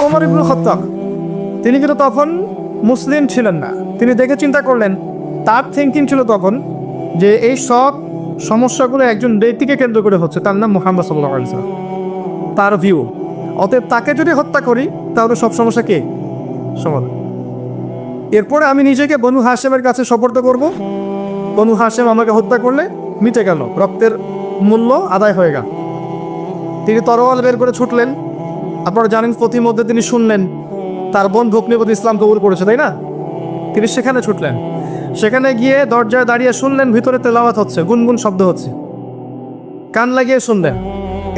ওমর ইবনুল খাত্তাব, তিনি কিন্তু তখন মুসলিম ছিলেন না। তিনি দেখে চিন্তা করলেন, তার থিঙ্কিং ছিল তখন যে এই সব সমস্যাগুলো একজন ব্যক্তিকে কেন্দ্র করে হচ্ছে, তার নাম মুহাম্মদ সাল্লাল্লাহু আলাইহি ওয়াসাল্লাম, তার ভিউ। অতএব তাকে যদি হত্যা করি তাহলে সব সমস্যা কে সমাধান। এরপরে আমি নিজেকে বনু হাশেমের কাছে সোপর্দ করব। বনু হাশেম আমাকে হত্যা করলে মিটে গেল, রক্তের মূল্য আদায় হয়ে গেল। তিনি তরোয়াল বের করে ছুটলেন। আপনারা জানেন প্রতিমধ্যে তিনি শুনলেন তার বোন ভগ্নিপতি ইসলাম কবুল করেছে, তাই না? তিনি সেখানে ছুটলেন। সেখানে গিয়ে দরজায় দাঁড়িয়ে শুনলেন ভিতরে তেলাওয়াত হচ্ছে, গুনগুন শব্দ হচ্ছে। কান লাগিয়ে শুনলেন।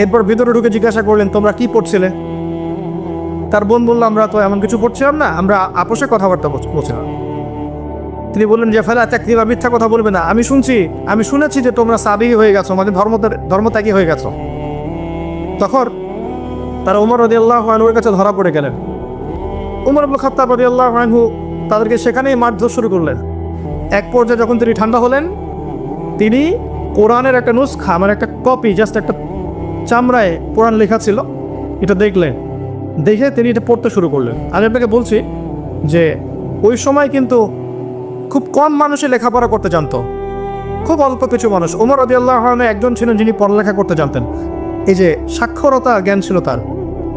এরপর ভিতরে ঢুকে জিজ্ঞাসা করলেন, তোমরা কি পড়ছিলে? তার বোন বলল, আমরা তো এমন কিছু পড়ছিলাম না, আমরা আপোষে কথাবার্তা বলছিলাম। তিনি বললেন যে ফালা তাকদিবা, মিথ্যা কথা বলবে না, আমি শুনেছি যে তোমরা সাবিহি হয়ে গেছো, মানে ধর্মত্যাগী হয়ে গেছো। তখন তারা ওমর রাদিয়াল্লাহু আনহুর কাছে ধরা পড়ে গেলেন। ওমর ইবনুল খাত্তাব রাদিয়াল্লাহু আনহু তাদেরকে সেখানেই মারধর শুরু করলেন। এক পর্যায়ে যখন তিনি ঠান্ডা হলেন, তিনি কোরআনের একটা নুসখা, মানে একটা কপি, জাস্ট একটা চামড়ায় কোরআন লেখা ছিল, এটা দেখলেন। দেখে তিনি এটা পড়তে শুরু করলেন। আমি আপনাকে বলছি যে ওই সময় কিন্তু খুব কম মানুষই লেখাপড়া করতে জানতো, খুব অল্প কিছু মানুষ। ওমর রাদিয়াল্লাহু আনহু একজন ছিলেন যিনি পড়ালেখা করতে জানতেন। এই যে সাক্ষরতা জ্ঞান ছিল তার,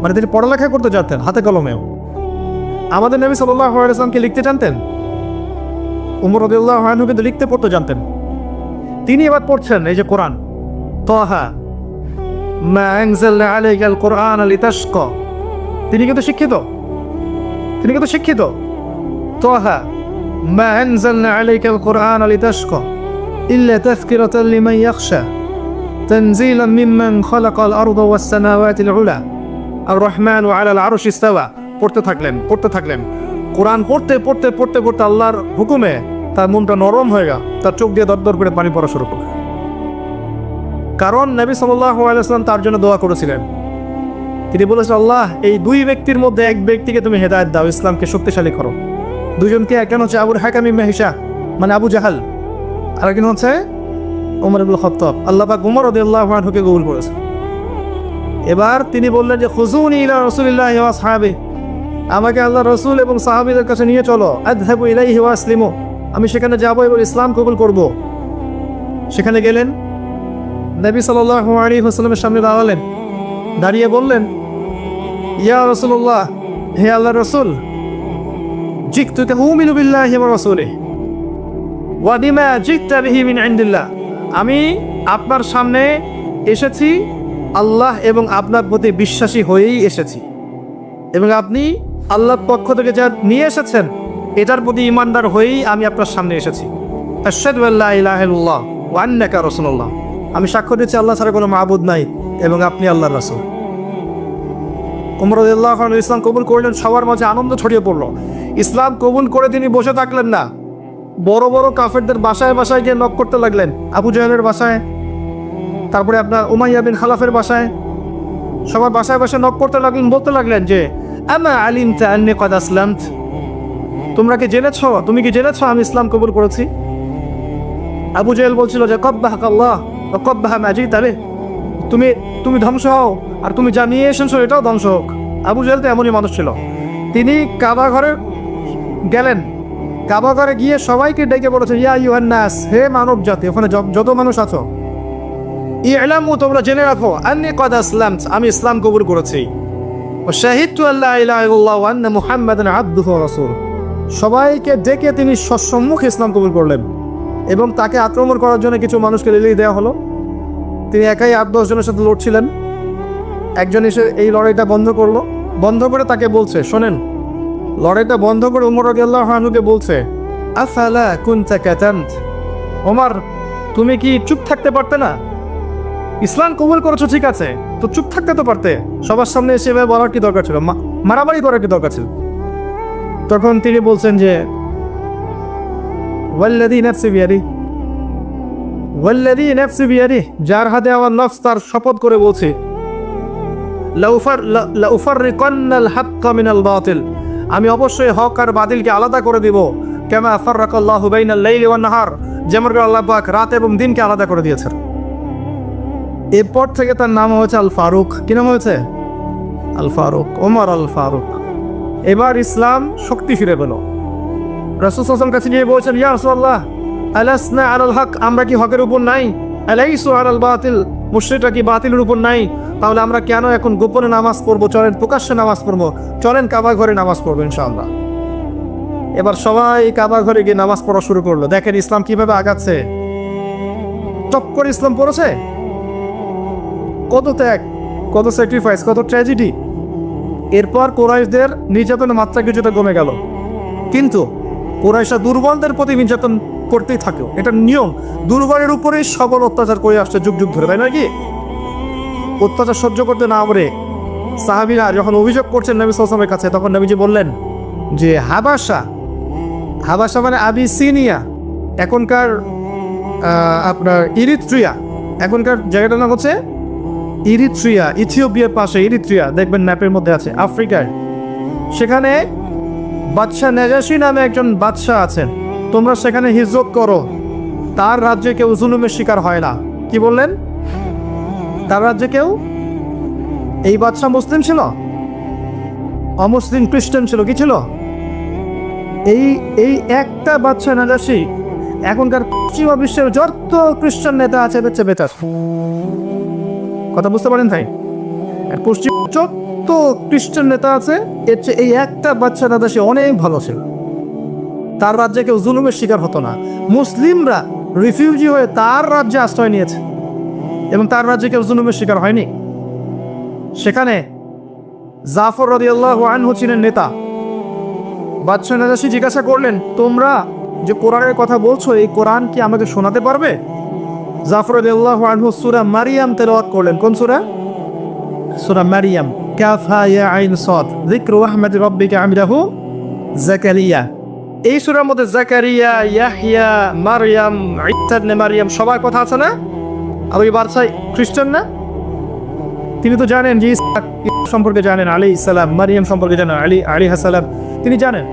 মানে তিনি পড়ালেখা করতে জানতেন হাতে কলমেও। আমাদের নবী সাল্লাল্লাহু আলাইহি ওয়াসাল্লামকে লিখতে জানতেন, ওমর রাদিয়াল্লাহু আনহু কিন্তু লিখতে পড়তে জানতেন। তিনি এবার পড়ছেন এই যে কোরআন, তাহা মা আনজালনা আলাইকাল কোরআন লিতাশকা। তিনি কিন্তু শিক্ষিত। তাহা মা আনজালনা আলাইকাল কোরআন লিতাশকা ইল্লা তাযকিরাতাল লিমান ইয়াখশা তানজিলাম মিম্মান খালাকাল আরদা ওয়াস সামাওয়াতিল উলা আর রহমানু আলাল আরশি ইস্তাওয়া। পড়তে থাকলেন। কোরআন পড়তে আল্লাহর হুকুমে তার মনটা নরম হয়ে গেল, তার চোখ দিয়ে দরদর করে পানি পড়া শুরু করল। কারণ নবী সাল্লাল্লাহু আলাইহি ওয়াসাল্লাম তার জন্য দোয়া করেছিলেন। তিনি বলেছেন, আল্লাহ এই দুই ব্যক্তির মধ্যে এক ব্যক্তিকে তুমি হেদায়েত দাও, ইসলামকে শক্তিশালী করো। দুজনকে, একজন হচ্ছে আবুল হাকাম ইবনে হিশাম, মানে আবু জাহাল, আর একজন হচ্ছে ওমর ইবনুল খাত্তাব। আল্লাহ পাক ওমর রাদিয়াল্লাহু আনহুকে কবুল করেছেন। এবার তিনি বললেন যে খুযুনি ইলা রাসূলিল্লাহি ওয়া আসহাবিহি, আমাকে আল্লাহ রসুল এবং সাহাবীদের কাছে নিয়ে চলো। আযহাবু ইলাইহি ওয়া আসলিমু, আমি সেখানে যাব এবং ইসলাম কবুল করব। সেখানে গেলেন, নবী সাল্লাল্লাহু আলাইহি ওয়াসাল্লামের সামনে দাঁড়ালেন। দাঁড়িয়ে বললেন, ইয়া রাসূলুল্লাহ, হে আল্লাহর রাসূল, জিকতুকা উমিনু বিল্লাহি ওয়া রাসূলিহি ওয়া বিমা জিকতা বিহি মিন ইনদিল্লাহ, আমি আপনার সামনে এসেছি আল্লাহ এবং আপনার প্রতি বিশ্বাসী হয়েই এসেছি, এবং আপনি আল্লাহর পক্ষ থেকে যা নিয়ে এসেছেন এটার প্রতি ইমানদার হয়েই আমি আপনার সামনে এসেছি। আশহাদু আল্লা ইলাহা ইল্লাল্লাহ ওয়া আন্নাকা রাসূলুল্লাহ, আমি সাক্ষ্য দিচ্ছি আল্লাহ ছাড়া কোনো মাবুদ নাই এবং আপনি আল্লাহর রাসূল। ওমর রাদিয়াল্লাহু আনহু ইসলাম কবুল করলেন। সবার মাঝে আনন্দ ছড়িয়ে পড়ল। ইসলাম কবুল করে তিনি বসে থাকলেন না, বড় বড় কাফেরদের বাসায় গিয়ে নক করতে লাগলেন। আবু জাহেলের বাসায়, তারপরে আপনার উমাইয়া বিন খালাফের বাসায়, সবার বাসায় নক করতে লাগলেন। বলতে লাগলেন যে আমা আলিমতা আন্নী ক্বাদ আসলামত, তুমি কি জেনেছো আমি ইসলাম কবুল করেছি? আবু জাহেল বলছিল যে কব্বাহাকাল্লাহ ওয়া কব্বাহা মা জিতা বিহি, তুমি ধ্বংস হও আর তুমি যা নিয়ে এসেছো এটাও ধ্বংস হোক। আবু জাহেল তো এমনই মানুষ ছিল। তিনি কাবা ঘরে গেলেন। কাবা ঘরে গিয়ে সবাইকে ডেকে বলেছেন, ইয়া আইয়ুহান নাস, হে মানব জাতি, ওখানে যত মানুষ আছো, ইলামু, তোমরা জেনে রাখো, আন্নী ক্বাদ আসলামত, আমি ইসলাম কবুল করেছি। ওয়া শাহিদতু আল্লা ইলাহা ইল্লাল্লাহ ওয়া আন্না মুহাম্মাদান আবদুহু ওয়া রাসূলুহু, সবাইকে ডেকে তিনি সম্মুখে ইসলাম কবুল করলেন। এবং তাকে আক্রমণ করার জন্য কিছু মানুষকে রিলিজ দেওয়া হলো। তিনি একাই 8-10 জনের সাথে লড়ছিলেন। একজন এসে এই লড়াইটা বন্ধ করলো। বন্ধ করে তাকে বলছে, শোনেন, লড়াইটা বন্ধ করে ওমর রাদিয়াল্লাহু আনহুকে বলছে, আফালা কুনতা কাতামত, ওমর তুমি কি চুপ থাকতে পারতে না? ইসলাম কবুল করেছো ঠিক আছে, তো চুপ থাকতে তো পারতে, সবার সামনে এসে বলার কি দরকার ছিল, মারামারি করার কি দরকার ছিল? তখন তিনি বলছেন যে ওয়াল্লাযী নাফসি বিয়াদিহি, যার হাতে আমার নফস, তার শপথ করে বলছি, লাউফাররিকান্নাল হাক্কা মিনাল বাতিল, আমি অবশ্যই হক আর বাতিলকে আলাদা করে দিব। কামা ফাররাকাল্লাহু বাইনাল লাইলি ওয়ান নাহার, যেমন করে আল্লাহ পাক রাত এবং দিনকে আলাদা করে দিয়েছেন। এরপর থেকে তার নাম হয়েছে আল ফারুক। কি নাম হয়েছে? আল ফারুক, ওমর আল ফারুক। এবার ইসলাম শক্তি ফিরে পেল। রাসূল সাল্লাল্লাহু আলাইহি ওয়াসাল্লাম কাছে গিয়ে বলছেন, ইয়া রাসূলুল্লাহ আলাসনা আলাল হক, আমরা কি হকের উপর নাই? আলাইসু আলাল বাতিল, মুশরিকরা কি বাতিলের উপর নাই? তাহলে আমরা কেন এখন গোপনে নামাজ পড়বো? চলেন প্রকাশ্যে নামাজ পড়বো, চলেন কাবা ঘরে নামাজ পড়বো ইনশাআল্লাহ। এবার সবাই কাবা ঘরে গিয়ে নামাজ পড়া শুরু করলো। দেখেন ইসলাম কিভাবে আগাচ্ছে। টপ করে ইসলাম পড়েছে। কত ত্যাগ, কত স্যাক্রিফাইস, কত ট্র্যাজেডি। এরপর কুরাইশদের নির্যাতনের মাত্রা কিছুটা কমে গেল, কিন্তু কুরাইশরা দুর্বলদের প্রতি নির্যাতন করতেই থাকে, এটা নিয়ম। দুর্বলের উপরেই সবল অত্যাচার করে আসছে যুগ যুগ ধরে, তাই নয় কি? অত্যাচার সহ্য করতে না পারে সাহাবীরা যখন অভিযোগ করছেন নবী সাল্লাল্লাহু আলাইহি ওয়াসাল্লামের কাছে, তখন নবীজি বললেন যে হাবাসা, হাবাসা মানে আবিসিনিয়া, এখনকার আপনার ইরিত্রিয়া, এখনকার জায়গাটার নাম হচ্ছে ইরিত্রিয়া, ইথিওপিয়ার পাশে ইরিত্রিয়া, দেখবেন ম্যাপের মধ্যে আছে, আফ্রিকায়। সেখানে বাদশাহ নাজাশী নামে একজন বাদশাহ আছেন, তোমরা সেখানে হিজরত করো, তার রাজ্যে কেউ জুলুমের শিকার হয় না। কি বললেন? তার রাজ্যে কেউ, এই বাদশাহ মুসলিম ছিল, অমুসলিম খ্রিস্টান ছিল, কি ছিল? এই একটা বাদশাহ নাজাশী এখনকার পশ্চিমা বিশ্বের যত খ্রিস্টান নেতা আছে বেঁচে বেটার। কথা বুঝতে পারেন তাই? পশ্চিম যত খ্রিস্টান নেতা আছে এর চেয়ে এই একটা বাদশাহ নাজাশী অনেক ভালো ছিল। তার রাজ্যে কেউ জুলুমের শিকার হতো না। মুসলিমরা রিফিউজি হয়ে তার রাজ্যে আশ্রয় নিয়েছে এবং তার রাজ্যে কেউ জুলুমের শিকার হয়নি। সেখানে জাফর রাদিয়াল্লাহু আনহু ছিলেন নেতা। বাদশাহ নাজাশী জিজ্ঞাসা করলেন, তোমরা যে কোরআনের কথা বলছো, এই কোরআন কি আমাকে শোনাতে পারবে? জাফর রাদিয়াল্লাহু আনহু সূরা মারিয়াম তেলাওয়াত করলেন। কোন সূরা? সূরা মারিয়াম। কাফ হা ইয়া আইন সাদ, যিকরু রাহমাতি রাব্বিকা আবদাহু যাকারিয়া। এই সূরার মধ্যে যাকারিয়া, ইয়াহইয়া, মারইয়াম, ঈসা ইবনে মারইয়াম সবার কথা আছে না? আর ওই বাদশাহ খ্রিস্টান না? তিনি তো জানেন যে ঈসা সম্পর্কে জানেন, আলাইহিস সালাম, মারইয়াম সম্পর্কে জানেন, আলাইহিস সালাম, তিনি জানেন।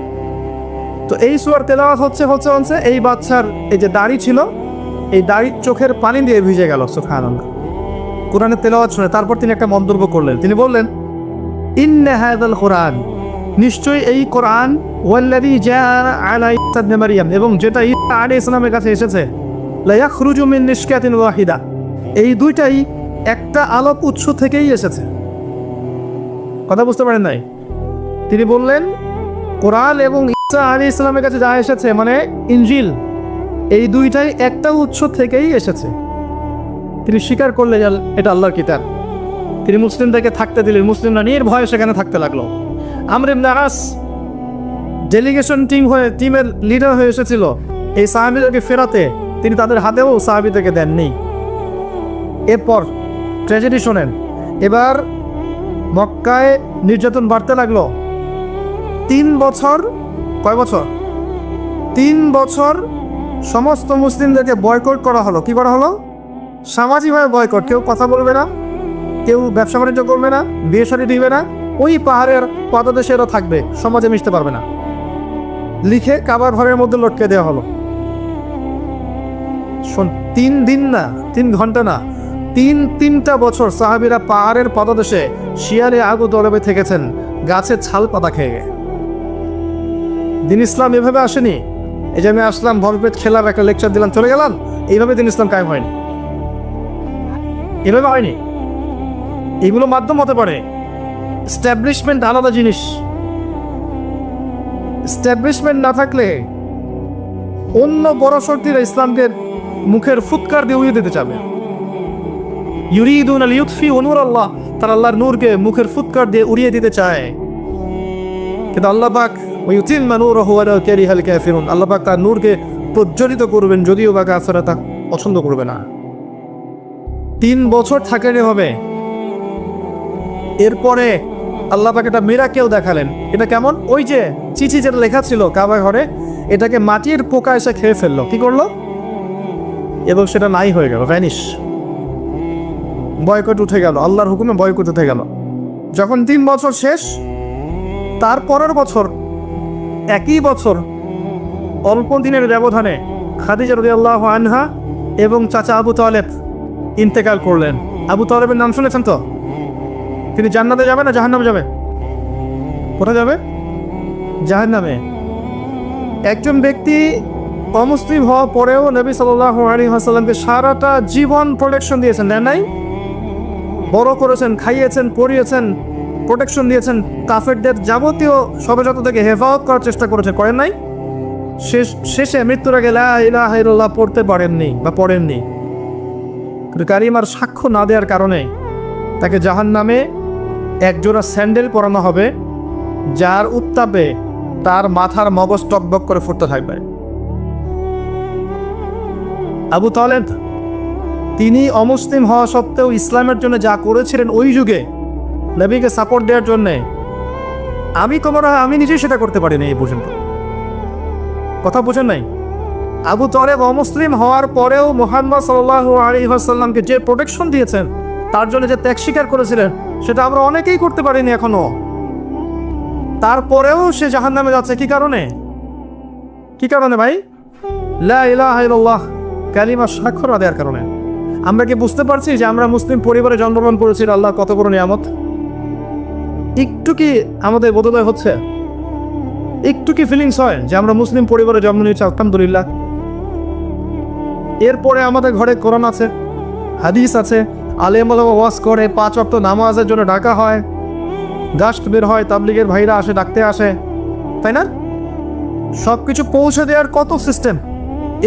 তো এই সূরার তেলাওয়াত হচ্ছে এই বাদশার এই যে দাড়ি ছিল, এই দাড়ির চোখের পানি দিয়ে ভিজে গেল। সুবহানাল্লাহ। কোরআনের তেলাওয়াত শুনে তারপর তিনি একটা মন্তব্য করলেন। তিনি বললেন, ইন্না হাযাল কোরআন, নিশ্চয়ই এই কোরআন, ওয়াল্লাযী জাআ আলা ঈসা ইবনে মারইয়াম, এবং যেটা ঈসা আলাইহিস সালামের কাছে এসেছে, লা ইয়াখরুজু মিন নিশকাতিন ওয়াহিদা, এই দুইটাই একটা আলোক উৎস থেকেই এসেছে। কথা বুঝতে পারেন নাই? তিনি বললেন কোরআন এবং ঈসা আলাইহিস সালামের কাছে যা এসেছে মানে ইনজিল, এই দুইটাই একটা উৎস থেকেই এসেছে। তিনি স্বীকার করলেন এটা আল্লাহর কিতাব। তিনি মুসলিমদেরকে থাকতে দিলেন, মুসলিমরা নির্ভয়ে সেখানে থাকতে লাগলো। আমর ইবনে আস ডেলিগেশন টিমের লিডার হয়ে এসেছিল এই সাহাবীদেরকে ফেরাতে, তিনি তাদের হাতেও সাহাবীদেরকে দেননি। এরপর ট্র্যাজেডি শোনেন, এবার মক্কায় নির্যাতন বাড়তে লাগলো। 3 বছর, কয় বছর? 3 বছর সমস্ত মুসলিমদেরকে বয়কট করা হলো। কি করা হলো? সামাজিকভাবে বয়কট। কেউ কথা বলবে না, কেউ ব্যবসা বাণিজ্য করবে না, বিয়ে শাদী দিবে না, ওই পাহাড়ের পাদদেশেরও থাকবে, সমাজে মিশতে পারবে না, লিখে কাবার ঘরের মধ্যে লটকে দেওয়া হলো। 3 দিন না, 3 ঘন্টা না, 3টা বছর সাহাবীরা পাহাড়ের পাদদেশে শিয়ালে আগু দরবে থেকেছেন, গাছের ছাল পাতা খেয়ে। দিন ইসলাম এভাবে আসেনি। এই যে আমি আসলাম, ভরপেট খেলাম, একটা লেকচার দিলাম, চলে গেলাম, এইভাবে দিন ইসলাম কায়েম হয়নি, এভাবে হয়নি। এগুলো মাধ্যম হতে পারে। এস্টাবলিশমেন্ট আলাদা জিনিস। এস্টাবলিশমেন্ট না থাকলে অন্য বড় শক্তিরা ইসলামকে মুখের ফুৎকার দিয়ে উড়িয়ে দিতে চাবে। ইউরিদুনা লিইউতফিউ নূরাল্লাহ, তারা আল্লাহর নূরকে মুখের ফুৎকার দিয়ে উড়িয়ে দিতে চায়। কিন্তু আল্লাহ পাক ওয়ায়ুতিম্মা নূরাহু ওয়ালাউ কারিহাল কাফিরুন, আল্লাহ পাক তার নূরকে প্রজ্বলিত করবেন, যদিও বা কাফেররা তা পছন্দ করবে না। 3 বছর থাকেন এভাবে। এরপরে আল্লাহ পাক একটা মিরাকেল দেখালেন। এটা কেমন? ওই যে চিঠি যেটা লেখা ছিল কাবা ঘরে, এটাকে মাটির পোকা এসে খেয়ে ফেললো। কি করলো? এবং সেটা নাই হয়ে গেল, ভ্যানিশ। বয়কট উঠে গেল, আল্লাহর হুকুমে বয়কট উঠে গেল। যখন 3 বছর শেষ, তার পরের বছর, একই বছর, অল্প দিনের ব্যবধানে খাদিজা রাদিয়াল্লাহু আনহা এবং চাচা আবু তালেব ইন্তেকাল করলেন। আবু তালেবের নাম শুনেছেন তো? তিনি জান্নাতে যাবে না জাহান্নামে যাবে? কোথায় যাবে? জাহান্নামে। একজন ব্যক্তি অমুসলিম হওয়ার পরেও নবী সাল্লাল্লাহু আলাইহি ওয়াসাল্লামকে সারাটা জীবন প্রোটেকশন দিয়েছেন, দেন নাই? বড় করেছেন, খাইয়েছেন, পরিয়েছেন, প্রোটেকশন দিয়েছেন, কাফেরদের যাবতীয় ষড়যন্ত্র থেকে হেফাজত করার চেষ্টা করেছেন, করেন নাই? শেষে মৃত্যুর আগে লা ইলাহা ইল্লাল্লাহ পড়তে পারেননি বা পড়েননি। কারিমার সাক্ষ্য না দেওয়ার কারণে তাকে জাহান্নামে একজোড়া স্যান্ডেল পরানো হবে, যার উত্তাপে তার মাথার মগজ টকবক করে ফুটতে থাকবে। আবু তালেব তিনি অমুসলিম হওয়া সত্ত্বেও ইসলামের জন্য যা করেছিলেন ওই যুগে নবীকে সাপোর্ট দেওয়ার জন্যে, আমি নিজেই সেটা করতে পারিনি এই পর্যন্ত। কথা বুঝেন নাই? আবু তালেব অমুসলিম হওয়ার পরেও মুহাম্মদ সাল্লাল্লাহু আলাইহি ওয়াসাল্লামকে যে প্রোটেকশন দিয়েছেন, তার জন্য যে ত্যাগ স্বীকার করেছিলেন, সেটা আমরা অনেকেই করতে পারিনি এখনো। তারপরেও সে জাহান্নামে যাচ্ছে। কি কারণে? কি কারণে ভাই? লা ইলাহা ইল্লাল্লাহ কালিমা সাক্ষ্য না দেওয়ার কারণে। আমরা কি বুঝতে পারছি যে আমরা মুসলিম পরিবারে জন্মগ্রহণ করেছি, আল্লাহ কত বড় নিয়ামত? একটু কি আমাদের বোধোদয় হচ্ছে? একটু কি ফিলিংস হয় যে আমরা মুসলিম পরিবারে জন্ম নিয়েছি? আলহামদুলিল্লাহ। এরপরে আমাদের ঘরে কোরআন আছে, হাদিস আছে, আলেম ওলামা ওয়াজ করে, 5 ওয়াক্ত নামাজের জন্য ডাকা হয়, গাস্ট বের হয়, তাবলিগের ভাইরা আসে, ডাকতে আসে, তাই না? সব কিছু পৌঁছে দেওয়ার কত সিস্টেম।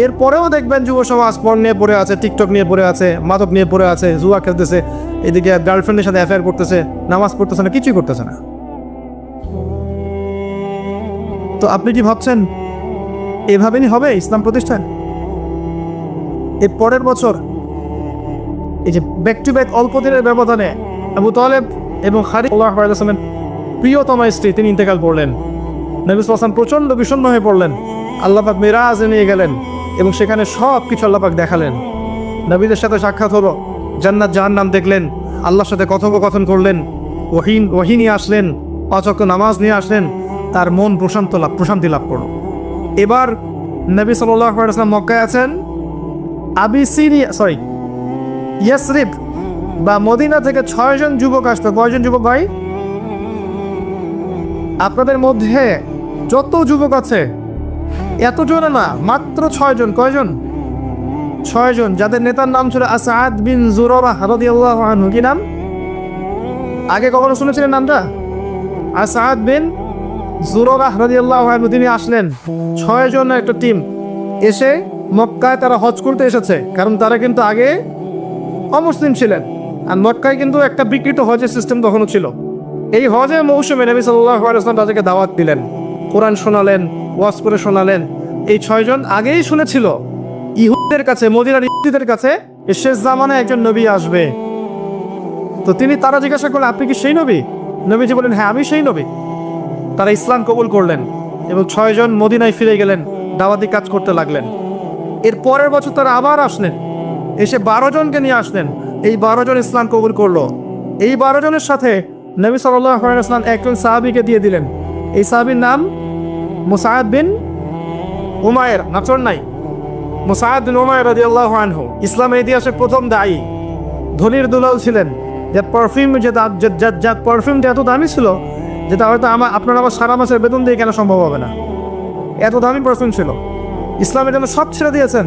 এরপরেও দেখবেন যুব সমাজ পর্ন নিয়ে পড়ে আছে, টিকটক নিয়ে পড়ে আছে, মাদক নিয়ে পড়ে আছে, জুয়া খেলতেছে, এদিকে গার্লফ্রেন্ডের সাথে অ্যাফেয়ার করতেছে, নামাজ পড়তেছে না, কিছুই করতেছে না। তো আপনি কি ভাবছেন এভাবেই হবে ইসলাম প্রতিষ্ঠান? এর পরের বছর এই যে ব্যাক টু ব্যাক অল্প দিনের ব্যবধানে আবু তালেব এবং খালিদ সাল্লাল্লাহু আলাইহি ওয়াসাল্লামের প্রিয়তমা স্ত্রী তিনি ইন্তেকাল করলেন। নবী সাল্লাল্লাহু আলাইহি ওয়াসাল্লাম প্রচণ্ড বিষণ্ণ হয়ে পড়লেন। আল্লাহ পাক মিরাজে নিয়ে গেলেন এবং সেখানে সব কিছু আল্লাহ পাক দেখালেন। নবীদের সাথে সাক্ষাৎ হলো, জান্নাত জাহান্নাম দেখলেন, আল্লাহর সাথে কথোপকথন করলেন, ওহী নিয়ে আসলেন, 5 ওয়াক্ত নামাজ নিয়ে আসলেন, তার মন প্রশান্তি লাভ করল। এবার নবী সাল্লাল্লাহু আলাইহি ওয়াসাল্লাম মক্কায় আছেন। ইয়াসরিব বা মদিনা থেকে 6 জন যুবক আসতো। কয়জন যুবক ভাই? আপনাদের মধ্যে যত যুবক আছে এতজন না, মাত্র 6 জন। কয়জন? 6 জন, যাদের নেতার নাম ছিল আসাদ বিন জুরারাহ রাদিয়াল্লাহু আনহু। কি নাম? আগে কখনো শুনেছিলেন নামটা? আসাদ বিন জুরারাহ রাদিয়াল্লাহু আনহু তিনি আসলেন। 6 জনের একটা টিম এসে মক্কায় তারা হজ করতে এসেছে, কারণ তারা কিন্তু আগে অমুসলিম ছিলেন। আর মক্কায় কিন্তু একটা বিকৃত হজের সিস্টেম তখনও ছিল। এই হজের মৌসুমে নবী সাল্লাল্লাহু আলাইহি ওয়াসাল্লাম তাদেরকে দাওয়াত দিলেন, কোরআন শোনালেন, ওয়াজ করে শোনালেন। এই 6 জন আগেই শুনেছিল ইহুদিদের কাছে, মদিনার ইহুদিদের কাছে শেষ জামানায় একজন নবী আসবে। তো তারা জিজ্ঞাসা করলেন, আপনি কি সেই নবী? নবীজি বলেন, হ্যাঁ আমি সেই নবী। তারা ইসলাম কবুল করলেন এবং 6 জন মদিনায় ফিরে গেলেন, দাওয়াতি কাজ করতে লাগলেন। এর পরের বছর তারা আবার আসলেন, এসে 12 জনকে নিয়ে আসলেন। এই 12 জন ইসলাম কবুল করলো। এই 12 জনের সাথে নবী সাল্লাল্লাহু আলাইহি ওয়াসাল্লাম একজন সাহাবীকে দিয়ে দিলেন। এই সাহাবীর নাম মুসআদ বিন উমাইর। নাচর নাই? মুসআদ বিন উমাইর রাদিয়াল্লাহু আনহু ইসলামের ইতিহাসে প্রথম দায়ী, ধনীর দুলাল ছিলেন। যার পারফিউমটা এত দামি ছিল যেটা হয়তো আপনার আমার সারা মাসের বেতন দিয়ে কেন সম্ভব হবে না, এত দামি পারফিউম ছিল। ইসলামের জন্য সব ছেড়ে দিয়েছেন।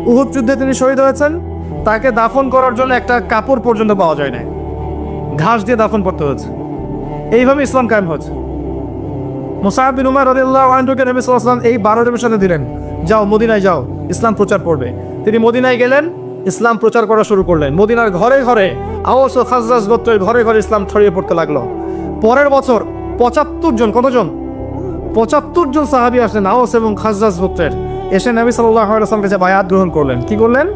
উহুদ যুদ্ধে তিনি শহীদ হয়েছেন। তাকে দাফন করার জন্য একটা কাপড় পর্যন্ত পাওয়া যায় না, ঘাস দিয়ে দাফন করতে হয়েছে। এইভাবে ইসলাম কায়েম হয়েছে। মুসআব বিন উমাইর রাদিয়াল্লাহু আনহুকে নবী সাল্লাল্লাহু আলাইহি ওয়াসাল্লাম এই 12 জনের সাথে দিলেন, যাও মদিনায় যাও, ইসলাম প্রচার করবে। তিনি মদিনায় গেলেন, ইসলাম প্রচার করা শুরু করলেন। মদিনার ঘরে ঘরে, আওস ও খাজরাজ গোত্রের ঘরে ঘরে ইসলাম ছড়িয়ে পড়তে লাগলো। পরের বছর 75 জন, কতজন? 75 জন সাহাবী আসলেন আওস এবং খাজরাজ গোত্রের, এসে নবী সাল্লাল্লাহু আলাইহি ওয়াসাল্লামের কাছে বায়াত গ্রহণ করলেন। কি করলেন?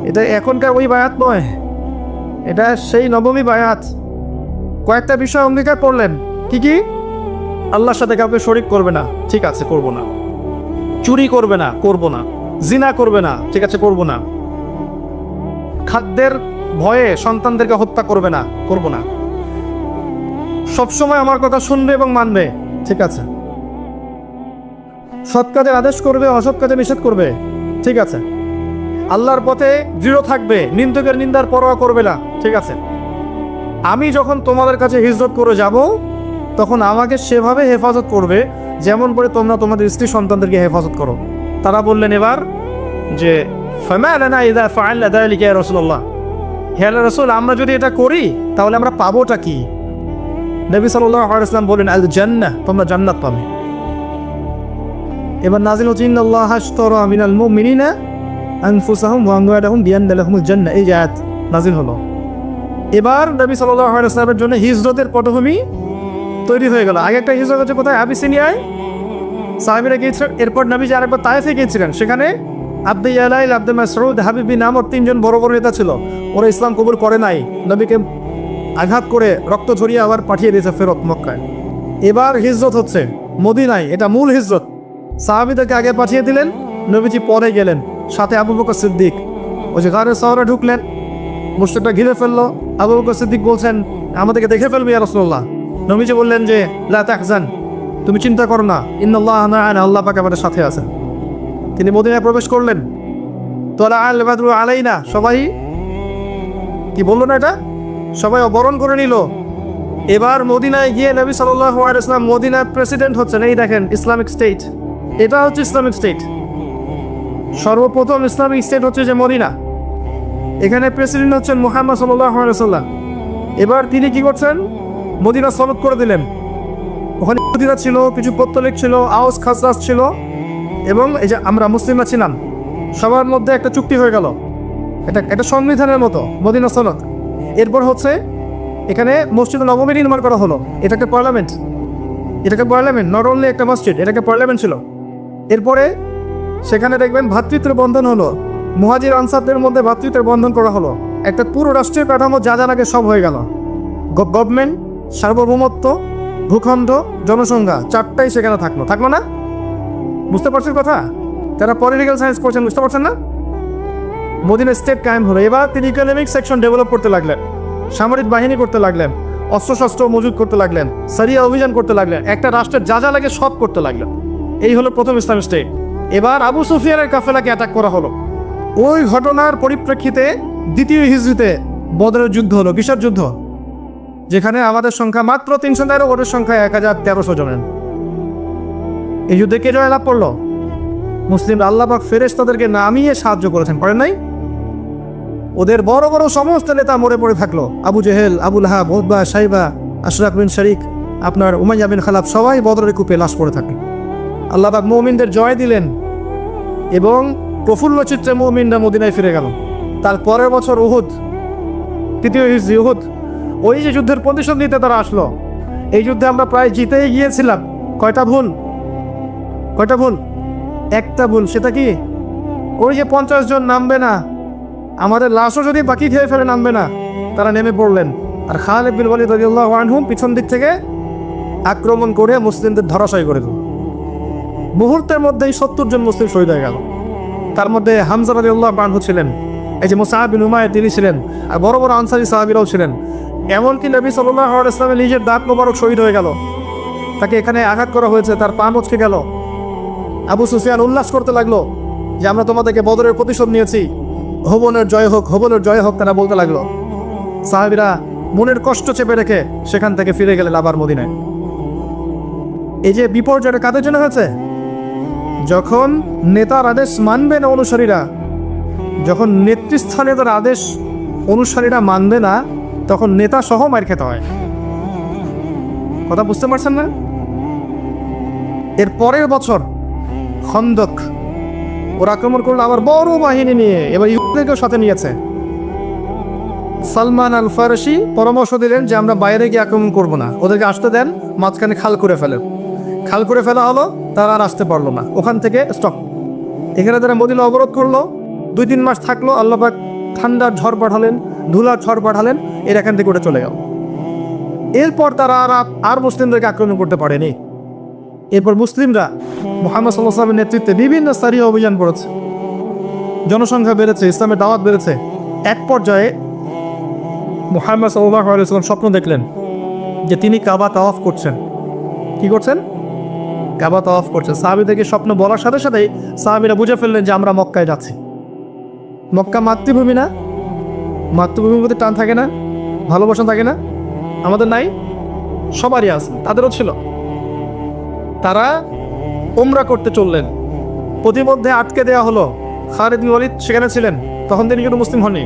এটা এখনকার ওই বায়াত নয়, এটা সেই নবমী বায়াত। কয়েকটা বিষয় অঙ্গীকার করলেন। কি কি? আল্লাহর সাথে কাউকে শরীক করবে না, ঠিক আছে করব না। চুরি করবে না, করব না। জিনা করবে না, ঠিক আছে করব না। খাদ্যের ভয়ে সন্তানদেরকে হত্যা করবে না, করব না। সবসময় আমার কথা শুনবে এবং মানবে, ঠিক আছে। সৎ কাজের আদেশ করবে, অসৎ কাজে নিষেধ করবে, ঠিক আছে। আল্লাহর পথে দৃঢ় থাকবে, নিন্দুকের নিন্দার পরোয়া করবে না, ঠিক আছে। আমি যখন তোমাদের কাছে হিজরত করে যাব, তখন আমাকে সেভাবে হেফাজত করবে যেমন করে তোমরা তোমাদের স্ত্রী সন্তানদেরকে হেফাজত করো। তারা বললেন এবার যে ফামা লানা ইযা ফাআলনা যালিকা ইয়া রাসূলুল্লাহ, হে আল্লাহর রাসূল, আমরা যদি এটা করি তাহলে আমরা পাবোটা কি? নবী সাল্লাল্লাহু আলাইহি ওয়াসাল্লাম বলেন আল জান্নাহ, তোমরা জান্নাত পাবে। এবার নাযিল হচ্ছে ইন্নাল্লাহা আশতারা মিনাল মুমিনিনা আনফুসাহুম ওয়া আমওয়ালাহুম বিআন্না লাহুমুল জান্নাহ, এই আয়াত নাযিল হলো। এবার নবী সাল্লাল্লাহু আলাইহি ওয়াসাল্লামের জন্য হিজরতের পটভূমি তৈরি হয়ে গেল। আগে একটা হিজরত হচ্ছে কোথায়? আবিসিনিয়ায় সাহাবীরা গিয়েছিলেন। এরপর নবীজি আরেকবার তায়েফে গিয়েছিলেন, সেখানে আব্দে ইয়ালাইল, আব্দে মাসউদ, হাবিব বিন আমর, তিনজন বড় বড় নেতা ছিল। ওরা ইসলাম কবুল করে নাই, নবীকে আঘাত করে রক্ত ঝরিয়ে আবার পাঠিয়ে দিয়েছে ফেরত মক্কায়। এবার হিজরত হচ্ছে মদিনায়, এটা মূল হিজরত। সাহাবীদেরকে আগে পাঠিয়ে দিলেন, নবীজি পরে গেলেন, সাথে আবু বকর সিদ্দিক। ওই যে গারে শহরে ঢুকলেন, মুশরিকটা ঘিরে ফেললো। আবু বকর সিদ্দিক বলছেন আমাদেরকে দেখে ফেলবে ইয়া রাসূলুল্লাহ। নবীজি বললেন যে লা তাহজান, তুমি চিন্তা করো না, ইন্নাল্লাহা মা'ানা, আল্লাহ পাক আমাদের সাথে আছেন। তিনি মদিনায় প্রবেশ করলেন। তোলা আল বাদরু আলাইনা, সবাই কি বললো না এটা, সবাই বরণ করে নিল। এবার মদিনায় গিয়ে নবী সাল্লাল্লাহু আলাইহি ওয়াসাল্লাম মদিনার প্রেসিডেন্ট হচ্ছেন। এই দেখেন ইসলামিক স্টেট, এটা হচ্ছে ইসলামিক স্টেট। সর্বপ্রথম ইসলামিক স্টেট হচ্ছে যে মদিনা, এখানে প্রেসিডেন্ট হচ্ছেন মুহাম্মদ সাল্লাল্লাহু আলাইহি ওয়াসাল্লাম। এবার তিনি কি করছেন, মদিনা সনদ করে দিলেন। ওখানে ইহুদিরা ছিল, কিছু পত্তলিক ছিল, আওস খাজরাজ ছিল, এবং এই যে আমরা মুসলিমরা ছিলাম, সবার মধ্যে একটা চুক্তি হয়ে গেল। এটা সংবিধানের মতো মদিনা সনদ। এরপর হচ্ছে এখানে মসজিদ নবমী নির্মাণ করা হলো। এটাকে পার্লামেন্ট, নট অনলি একটা মসজিদ, এটাকে পার্লামেন্ট ছিল। এরপরে সেখানে দেখবেন ভ্রাতৃত্বের বন্ধন হলো, মুহাজির আনসারদের মধ্যে ভ্রাতৃত্বের বন্ধন করা হলো। একটা পুরো রাষ্ট্রীয় কাঠামো যা আগে সব হয়ে গেল। গভর্নমেন্ট, সার্বভৌমত্ব, ভূখণ্ড, জনসংখ্যা, চারটাই সেখানে থাকলো না? বুঝতে পারছেন কথা? যারা পলিটিক্যাল সায়েন্স করছেন বুঝতে পারছেন না? মদিনা স্টেট কায়েম হলো। এবার তিনি ইকোনমিক সেকশন ডেভেলপ করতে লাগলেন, সামরিক বাহিনী করতে লাগলেন, অস্ত্রশস্ত্র মজুত করতে লাগলেন, সারিয়া অভিযান করতে লাগলেন, একটা রাষ্ট্রের যা লাগে সব করতে লাগলেন। এই হলো প্রথম ইসলামিক স্টেট। এবার আবু সুফিয়ানের কাফেলাকে অ্যাটাক করা হলো। ওই ঘটনার পরিপ্রেক্ষিতে দ্বিতীয় হিজরিতে বদরের যুদ্ধ হলো। কিসের যুদ্ধ? যেখানে আমাদের সংখ্যা মাত্র 313, ওদের সংখ্যা 1013 জনের। এই যুদ্ধে কে জয়লাভ করলো? মুসলিম। আল্লাহ পাক ফেরেশতাদেরকে নামিয়ে সাহায্য করেছেন, পারেন নাই? ওদের বড় বড় সমস্ত নেতা মরে পড়ে থাকলো। আবু জেহেল, আবু লাহাব, উতবা, শাইবা, আশরাক বিন শারিক, আপনার উমাইয়া বিন খালাফ, সবাই বদরের কূপে লাশ পড়ে থাকে। আল্লাহ পাক মুমিনদের জয় দিলেন এবং প্রফুল্ল চিত্রে মুমিনরা মদিনায় ফিরে গেল। তার পরের বছর উহুদ, তৃতীয় হিজরি উহুদ, ওই যে যুদ্ধের প্রতিশোধ নিতে তারা আসলো। এই যুদ্ধে আমরা প্রায় জিতেই গিয়েছিলাম। কয়টা ভুল? একটা ভুল। সেটা কি? ওই যে 50 জন নামবে না, আমাদের লাশও যদি বাকি খেয়ে ফেলে নামবে না, তারা নেমে পড়লেন। আর খালিদ বিন ওয়ালিদ রাদিয়াল্লাহু আনহু পিছন দিক থেকে আক্রমণ করে মুসলিমদের ধরাশায়ী করে দিল। মুহূর্তের মধ্যেই 70 জন মুসলিম শহীদ হয়ে গেল। তার মধ্যে হামজা রাদিয়াল্লাহু আনহু ছিলেন, এই যে মুসআব বিন উমাইর তিনি ছিলেন, আর বড় বড় আনসারী সাহাবীরাও ছিলেন। এমনকি নবী সাল্লাল্লাহু আলাইহি ওয়াসাল্লামের নিজের দাঁত মোবারক শহীদ হয়ে গেল। তাকে এখানে আঘাত করা হয়েছে, তার পা মচকে গেল। আবু সুফিয়ান উল্লাস করতে লাগলো যে আমরা তোমাদেরকে বদরের প্রতিশোধ নিয়েছি, হবনের জয় হোক, হবনের জয় হোক, তারা বলতে লাগলো। সাহাবীরা মনের কষ্ট চেপে রেখে সেখান থেকে ফিরে গেলেন আবার মদিনায়। এই যে বিপর্যয়টা কাদের জন্য হয়েছে? যখন নেতার আদেশ মানবে না অনুসারীরা, যখন নেতৃস্থানে তার আদেশ অনুসারীরা মানবে না, তখন নেতা সহ মার খেতে হয়। কথা বুঝতে পারছেন না? এর পরের বছর খন্দক, ওরা আক্রমণ করলো আবার বড় বাহিনী নিয়ে, এবার ইহুদিদেরকেও সাথে নিয়েছে। সালমান আল ফারসি পরামর্শ দিলেন যে আমরা বাইরে গিয়ে আক্রমণ করব না, ওদেরকে আসতে দেন, মাঝখানে খাল করে ফেলা হলো। তারা আর আসতে পারলো না, ওখান থেকে স্টপ। এখানে তারা মদিনা অবরোধ করলো, 2-3 মাস থাকলো। আল্লাহ পাক ঠান্ডার ঝড় পাঠালেন, ধুলার ঝড় পাঠালেন, এর এখান থেকে উঠে চলে গেল। এরপর তারা আর মুসলিমদেরকে আক্রমণ করতে পারেনি। এরপর মুসলিমরা মুহাম্মদ সাল্লাল্লাহু আলাইহি ওয়াসাল্লামের নেতৃত্বে বিভিন্ন সারিয়া অভিযান করেছে, জনসংখ্যা বেড়েছে, ইসলামের দাওয়াত বেড়েছে। এক পর্যায়ে মুহাম্মদ সাল্লাল্লাহু আলাইহি ওয়াসাল্লাম স্বপ্ন দেখলেন যে তিনি কাবা তাওয়াফ করছেন। কি করছেন? কাবা তাওয়াফ করছেন। সাহাবীদেরকে স্বপ্ন বলার সাথে সাথেই সাহাবীরা বুঝে ফেললেন যে আমরা মক্কায় যাচ্ছি। মক্কা মাতৃভূমি না? মাতৃভূমির প্রতি টান থাকে না? ভালোবাসা থাকে না? আমাদের নাই? সবারই আছে, তাদেরও ছিল। তারা উমরা করতে চললেন, প্রতিমধ্যে আটকে দেওয়া হলো। খালিদ বিন ওয়ালিদ সেখানে ছিলেন, তখন তিনি কিন্তু মুসলিম হননি।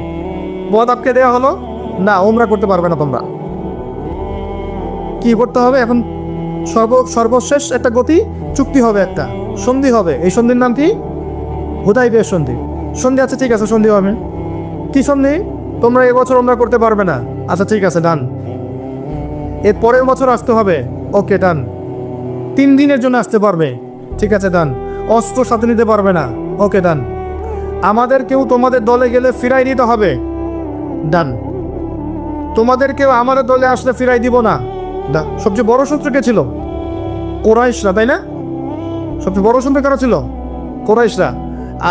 বদ আটকে দেওয়া হলো, না উমরা করতে পারবে না তোমরা। কি করতে হবে এখন? সর্বশেষ একটা গতি চুক্তি হবে, একটা সন্ধি হবে। এই সন্ধির নাম কি? হুদাইবিয়ার সন্ধি। সন্ধি, আচ্ছা ঠিক আছে, সন্ধি হবে। কি সন্ধি? তোমরা এবছর উমরা করতে পারবে না, আচ্ছা ঠিক আছে, ডান। এর পরের বছর আসতে হবে, ওকে ডান। 3 দিনের জন্য আসতে পারবে, ঠিক আছে ডান। অস্ত্র সাথে নিতে পারবে না, ওকে ডান। আমাদের কেউ তোমাদের দলে গেলে ফিরাই দিতে হবে, ডান। তোমাদের কেউ আমাদের দলে আসলে ফিরাই দিব না, ডান। সবচেয়ে বড় শত্রু কে ছিল? কোরাইশরা, তাই না? সবচেয়ে বড় শত্রু কারা ছিল? কোরাইশরা।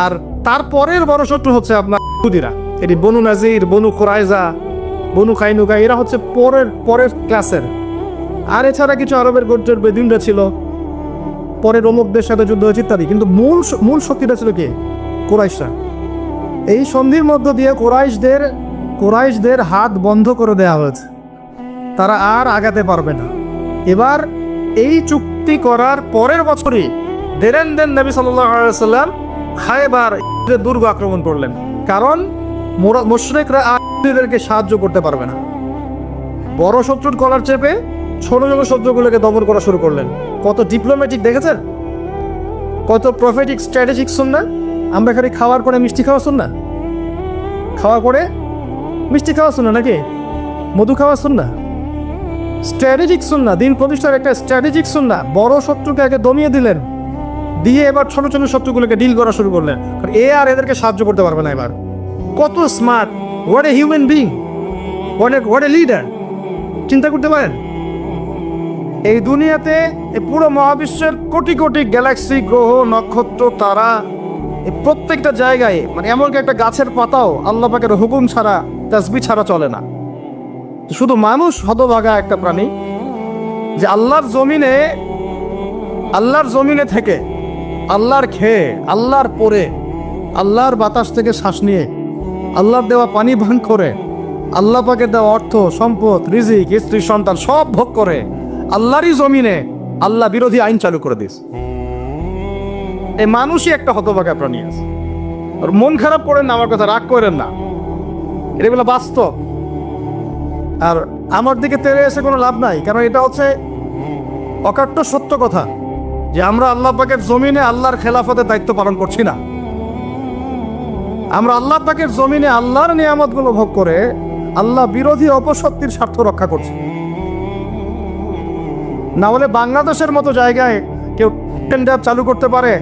আর তারপরের বড় শত্রু হচ্ছে আপনার ইহুদিরা। এটি বনু নাজির, বনু কোরাইজা, বনু কাইনুকা, এরা হচ্ছে পরের ক্লাসের। আর এছাড়া কিছু আরবের গোত্রের বেদুইনরা ছিল, পরে রোমকদের সাথে যুদ্ধ হয়েছে ইত্যাদি। কিন্তু মূল শক্তিটা ছিল কি? কোরাইশরা। এই সন্ধির মধ্য দিয়ে কোরাইশদের হাত বন্ধ করে দেওয়া হয়েছে, তারা আর আগাতে পারবে না। এবার এই চুক্তি করার পরের বছরই দেন নবী সাল্লাল্লাহু আলাইহি সাল্লাম খায়বার দুর্গ আক্রমণ করলেন, কারণ মুশরিকরা ইহুদিদেরকে সাহায্য করতে পারবে না। বড় শত্রুর কলার চেপে ছোট ছোট শত্রুগুলোকে দমন করা শুরু করলেন। কত ডিপ্লোম্যাটিক দেখেছেন, কত প্রফেটিক স্ট্র্যাটেজিক শুননা। আমরা খালি খাওয়ার পরে মিষ্টি খাওয়া শুননা, খাওয়ার পরে মিষ্টি খাওয়া শুননা, নাকি মধু খাওয়া শুননা। স্ট্র্যাটেজিক শুননা, দিন প্রতিষ্ঠার একটা স্ট্র্যাটেজিক শুননা। বড় শত্রুকে আগে দমিয়ে দিলেন, দিয়ে এবার ছোট ছোট শত্রুগুলোকে ডিল করা শুরু করলেন। কারণ আর এদেরকে সাহায্য করতে পারবে না। এবার কত smart, what a human being, what a leader. চিন্তা করতে পারেন, এই দুনিয়াতে এই পুরো মহাবিশ্বের কোটি কোটি গ্যালাক্সি, গ্রহ, নক্ষত্র, তারা, এই প্রত্যেকটা জায়গায়, মানে এমনকি একটা গাছের পাতাও আল্লাহ পাকের হুকুম ছাড়া, তাসবিহ ছাড়া চলে না। শুধু মানুষ হতভাগা একটা প্রাণী, যে আল্লাহর জমিনে থেকে, আল্লাহর খেয়ে, আল্লাহর পরে, আল্লাহর বাতাস থেকে শ্বাস নিয়ে, আল্লাহর দেওয়া পানি পান করে, আল্লাহ পাকের দেওয়া অর্থ, সম্পদ, রিজিক, স্ত্রী, সন্তান সব ভোগ করে আল্লাহরই জমিনে আল্লাহ বিরোধী আইন চালু করে দিস। এই মানুষই একটা হতভাগা প্রাণী আছে। আর মন খারাপ করেন না, আমার কথা রাগ করেন না, এগুলো বাস্তব। আর আমার দিকে তেড়ে এসে কোনো লাভ নাই, কারণ এটা হচ্ছে অকাট্য সত্য কথা, যে আমরা আল্লাহ পাকের জমিনে আল্লাহর খেলাফতের দায়িত্ব পালন করছি না। আমরা আল্লাহ পাকের জমিনে আল্লাহর নিয়ামতগুলো ভোগ করে আল্লাহ বিরোধী অপশক্তির স্বার্থ রক্ষা করছি। না হলে বাংলাদেশের মতো জায়গায় কেউ টেন্ডার চালু করতে পারে,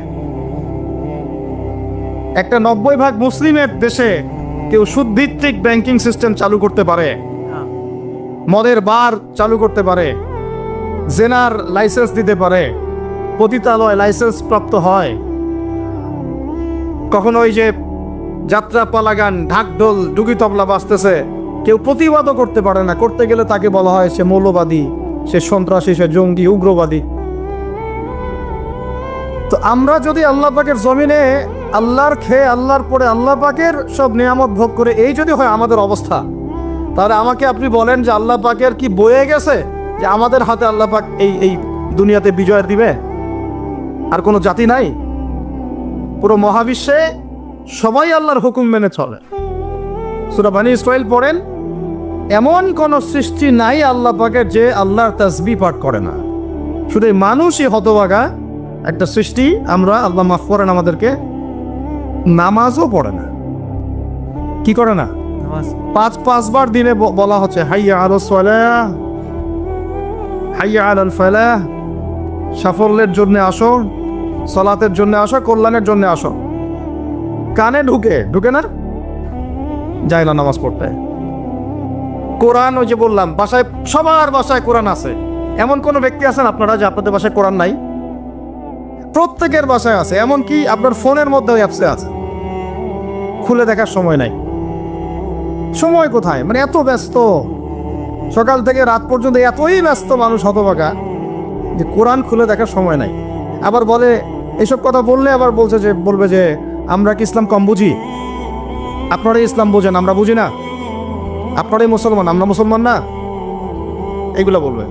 একটা 90% মুসলিমের দেশে কেউ সুদভিত্তিক ব্যাংকিং সিস্টেম চালু করতে পারে, মদের বার চালু করতে পারে, জেনার লাইসেন্স দিতে পারে, পতিতালয় লাইসেন্স প্রাপ্ত হয়। কখনো ওই যে যাত্রা পালা গান, ঢাকঢোল, ডুগি তবলা বাজতেছে, কেউ প্রতিবাদও করতে পারে না। করতে গেলে তাকে বলা হয় সে মৌলবাদী, সে সন্ত্রাসী, সে জঙ্গি, উগ্রবাদী। তো আমরা যদি আল্লাহ পাকের জমিনে আল্লাহর খেয়ে, আল্লাহর পরে, আল্লাহ পাকের সব নিয়ামত ভোগ করে এই যদি হয় আমাদের অবস্থা, তাহলে আমাকে আপনি বলেন যে আল্লাহ পাকের কি বয়ে গেছে যে আমাদের হাতে আল্লাহ পাক এই দুনিয়াতে বিজয় দিবে? আর কোনো জাতি নাই? পুরো মহাবিশ্বে সবাই আল্লাহর হুকুম মেনে চলে। সূরা বনী ইসরাঈল পড়েন, এমন কোন সৃষ্টি নাই আল্লাহ পাকের যে আল্লাহর তাসবিহ পাঠ করে না। শুধু মানুষই হতভাগা একটা সৃষ্টি। আমরা, আল্লাহ মাফ করেন আমাদেরকে, নামাজও পড়ে না। কি করে না? পাঁচবার দিনে বলা হচ্ছে হাইয়া আলাস সালাহ, হাইয়া আলাল ফালাহ, সাফল্যের জন্য আসো, সালাতের জন্য আসো, কল্যাণের জন্য আসো। কানে ঢুকে না, যায় না নামাজ পড়তে। কোরআন, ওই যে বললাম, বাসায়, সবার বাসায় কোরআন আছে। এমন কোন ব্যক্তি আছেন আপনারা যে আপনাদের বাসায় কোরআন নাই? প্রত্যেকের বাসায় আছে। এমনকি আপনার ফোনের মধ্যে ওই অ্যাপসে আছে, খুলে দেখার সময় নাই। সময় কোথায়? মানে এত ব্যস্ত, সকাল থেকে রাত পর্যন্ত এতই ব্যস্ত মানুষ হতভাগা যে কোরআন খুলে দেখার সময় নাই। আবার বলে, এইসব কথা বললে আবার বলবে যে আমরা কি ইসলাম কম বুঝি? আপনারাই ইসলাম বোঝেন, আমরা বুঝি না। আপনারাই মুসলমান, আমরা মুসলমান না, এইগুলা বলবে।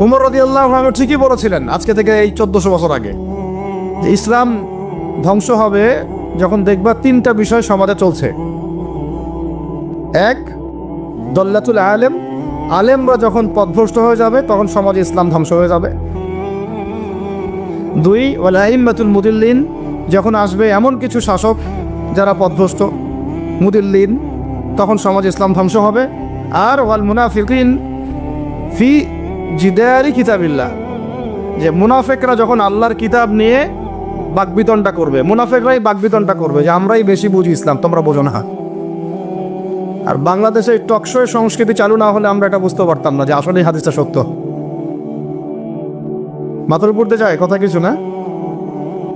উমর রাদিয়াল্লাহু আনহু ঠিকই বলেছিলেন আজকে থেকে এই 1400 বছর আগে, যে ইসলাম ধ্বংস হবে যখন দেখবা তিনটা বিষয় সমাজে চলছে। এক, দল্লাতুল আলেম, আলেমরা যখন পথভ্রষ্ট হয়ে যাবে তখন সমাজে ইসলাম ধ্বংস হয়ে যাবে। দুই, ওয়াল আইম্মাতুল মুদিল্লিন, যখন আসবে এমন কিছু শাসক যারা পথভ্রষ্ট মুদিল্লিন, তখন সমাজে ইসলাম ধ্বংস হবে। আর ওয়াল মুনাফিকিন ফি জিদারি কিতাবিল্লাহ, যে মুনাফেকরা যখন আল্লাহর কিতাব নিয়ে বাকবিতণ্ডা করবে, মুনাফেকরাই বাকবিতণ্ডা করবে যে আমরাই বেশি বুঝি ইসলাম, তোমরা বোঝো না। আর বাংলাদেশে টকশো সংস্কৃতি চালু না হলে আমরা এটা বুঝতে পারতাম না যে আসলে হাদিসটা সত্য। মাথার উপর দিয়ে যায় কথা কিছু না,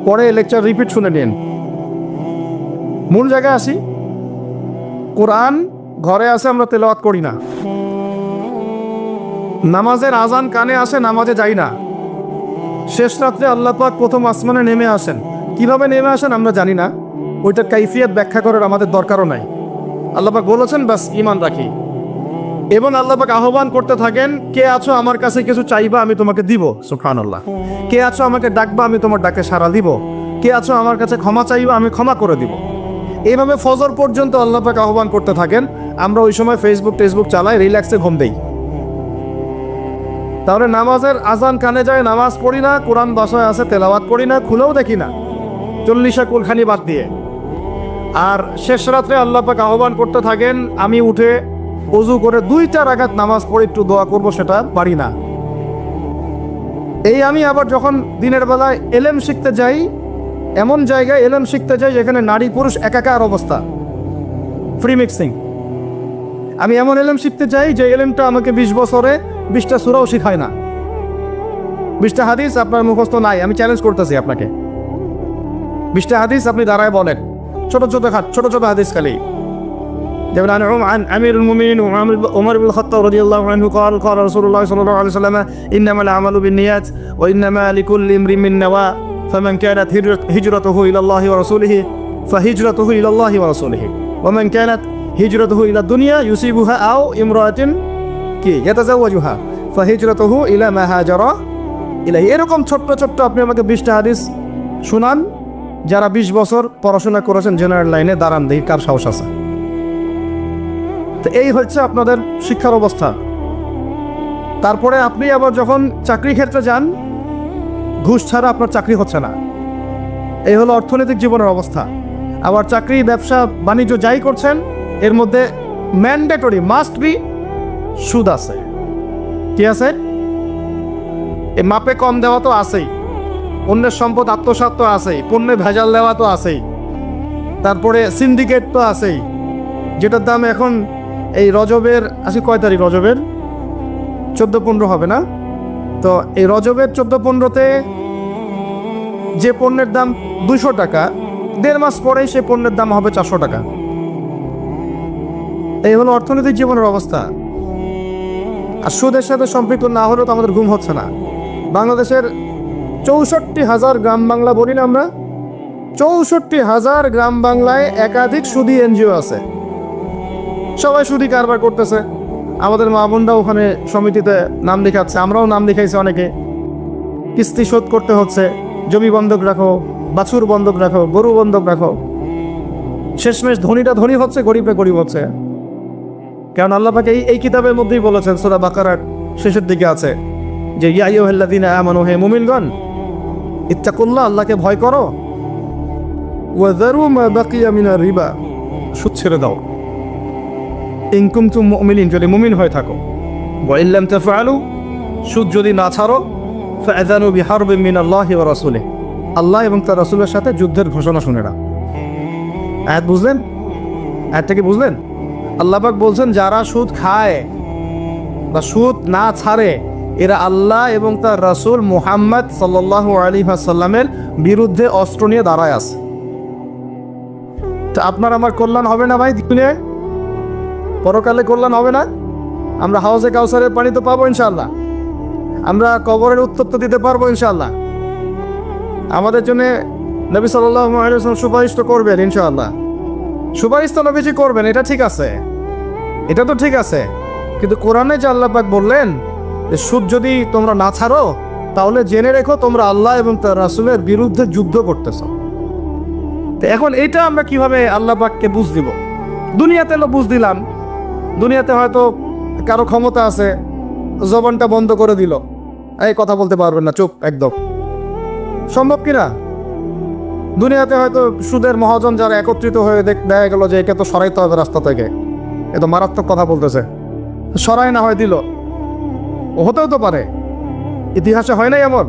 পরে লেকচার রিপিট শুনে নিন। মূল জায়গায় আসি। কোরআন ঘরে আসে, আমরা তেলাওয়াত করি না। নামাজের আজান কানে আসে, নামাজে যাই না। শেষ রাত্রে আল্লাহ পাক প্রথম আসমানে নেমে আসেন, কিভাবে নেমে আসেন আমরা জানি না, ওইটার কাইফিয়ত ব্যাখ্যা করার আমাদের দরকারও নাই। আল্লাহ পাক বলেছেন বাস ঈমান রাখি। এবং আল্লাহ পাক আহ্বান করতে থাকেন, কে আছো আমার কাছে কিছু চাইবা আমি তোমাকে দিব, সুবহানাল্লাহ। কে আছো আমাকে ডাকবা আমি তোমার ডাকে সাড়া দিব। কে আছো আমার কাছে ক্ষমা চাইবা আমি ক্ষমা করে দিব। এইভাবে ফজর পর্যন্ত আল্লাহ পাক আহ্বান করতে থাকেন। আমরা ওই সময় ফেসবুক টেসবুক চালাই, রিল্যাক্সে ঘুম দেই। তাহলে নামাজের আজান কানে যায়, নামাজ পড়ি না, কোরআন বাসায় আছে তেলাওয়াত করি না, খুলেও দেখি না, 40 কুলখানি বাদ দিয়ে। আর শেষ রাত্রে আল্লাহ পাক আহ্বান করতে থাকেন, আমি উঠে ওযু করে 2 রাকাত নামাজ পড়ে একটু দোয়া করব, সেটা পারি না। এই আমি আবার যখন দিনের বেলায় এলেম শিখতে যাই, এমন জায়গায় এলেম শিখতে যাই যেখানে নারী পুরুষ একাকার অবস্থা, ফ্রি মিক্সিং। আমি এমন এলেম শিখতে চাই যে এলেমটা আমাকে 20 বছরে 20টা সূরাও শিখায় না। 20টা হাদিস আপনার মুখস্থ নাই, আমি চ্যালেঞ্জ করতেছি আপনাকে। 20টা হাদিস আপনি দাঁড়ায় বলেন, ছোট ছোট হাদিস খালি। যেমন عن أمير المؤمنين عمر بن الخطاب رضي الله عنه قال قال رسول الله صلى الله عليه وسلم إنما الأعمال بالنيات وإنما لكل امرئ ما نوى فمن كانت هجرته إلى الله ورسوله فهجرته إلى الله ورسوله ومن كانت هجرته إلى الدنيا يصيبها أو امرأة يتزوجها فهجرته إلى ما هاجر إليه। এরকম ছোট্ট ছোট্ট আপনি আমাকে 20টা হাদিস শুনান, যারা 20 বছর পড়াশোনা করেছেন জেনারেল লাইনে, দাঁড়ান দেখি কার সাহস আছে। তো এই হচ্ছে আপনাদের শিক্ষার অবস্থা। তারপরে আপনি আবার যখন চাকরি ক্ষেত্রে যান, ঘুষ ছাড়া আপনার চাকরি হচ্ছে না। এই হলো অর্থনৈতিক জীবনের অবস্থা। আবার চাকরি ব্যবসা বাণিজ্য যাই করছেন, এর মধ্যে ম্যান্ডেটরি মাস্ট বি সুদ আছে। কি আছে? এই মাপে কম দেওয়া তো আছেই, অন্যের সম্পদ আত্মসাৎ তো আছেই, পণ্যে ভেজাল দেওয়া তো আছেই, তারপরে সিন্ডিকেট তো আছেই, যেটার দাম এখন এই রজবের, আজকে কয় তারিখ? রজবের 14-15 হবে না? তো এই রজবের 14-15-তে যে পণ্যের দাম 200 টাকা, 1.5 মাস পরেই সে পণ্যের দাম হবে 400 টাকা। এই হলো অর্থনৈতিক জীবনের অবস্থা। আর সুদের সাথে সম্পৃক্ত না হলেও তো আমাদের ঘুম হচ্ছে না। বাংলাদেশের 64,000 গ্রাম বাংলা বলি না আমরা, 64,000 গ্রাম বাংলায় একাধিক সুদী এনজিও আছে, সবাই সুদী কারবার করতেছে। আমাদের মা বোনরা ওখানে সমিতিতে নাম লেখাচ্ছে, আমরাও নাম লেখাইছি অনেকে। কিস্তি শোধ করতে হচ্ছে, জমি বন্ধক রাখো, বাছুর বন্ধক রাখো, গরু বন্ধক রাখো। শেষমেশ ধনীটা ধনী হচ্ছে, গরিবরা গরিব হচ্ছে। কারণ আল্লাহ পাক এই কিতাবের মধ্যেই বলেছেন, সূরা বাকারার শেষের দিকে আছে যে ইয়া আইয়ুহাল্লাযীনা আমানু, হে মুমিনগণ, ইত্তাকুল্লাহ, আল্লাহকে ভয় করো, ওয়া যারু মা বাকিয়া মিনার রিবা, সুদ ছেড়ে দাও, ইন কুনতুম মুমিনিন, যদি মুমিন হয়ে থাকো, ওয়া ইন লাম তাফআলু, সুদ যদি না ছাড়ো, ফাআযানু বিহারবিন মিনাল্লাহি ওয়া রাসূলিহি, আল্লাহ এবং তার রাসূলের সাথে যুদ্ধের ঘোষণা শুনে নাও। আয়াত বুঝলেন? আয়াতটা কি বুঝলেন? আল্লাহ পাক বলছেন যারা সুদ খায় বা সুদ না ছাড়ে, এরা আল্লাহ এবং তার রাসূল মুহাম্মদ সাল্লাল্লাহু আলাইহি ওয়াসাল্লামের বিরুদ্ধে অস্ত্র নিয়ে দাঁড়ায় আছে। তো আপনার আমার কল্যাণ হবে না ভাই? দুনিয়ায় পরকালে কল্যাণ হবে না? আমরা হাউজে কাউসারের পানি তো পাবো ইনশাআল্লাহ, আমরা কবরের উত্তর তো দিতে পারবো ইনশাআল্লাহ, আমাদের জন্য নবী সাল্লাল্লাহু আলাইহি ওয়াসাল্লাম সুপারিশ তো করবেন ইনশাআল্লাহ। সুপারিশ তো নবীজি করবেন, এটা ঠিক আছে, এটা তো ঠিক আছে। কিন্তু কোরআনে যে আল্লাহ পাক বললেন যে সুদ যদি তোমরা না ছাড়ো তাহলে জেনে রেখো তোমরা আল্লাহ এবং তার রাসূলের বিরুদ্ধে যুদ্ধ করতেছ। তো এখন এইটা আমরা কিভাবে আল্লাহ পাককে বুঝ দিব? দুনিয়াতে বুঝ দিলাম, দুনিয়াতে হয়তো কারো ক্ষমতা আছে, জবানটা বন্ধ করে দিল, এই কথা বলতে পারবেন না, চুপ একদম। সম্ভব কিনা? দুনিয়াতে হয়তো সুদের মহাজন যারা একত্রিত হয়ে দেখা গেল যে একে তো সরাইতে হবে রাস্তা থেকে, এ তো মারাত্মক কথা বলতেছে, সরাই না হয় দিল, হতেও তো পারে, ইতিহাসে হয় নাই এমন।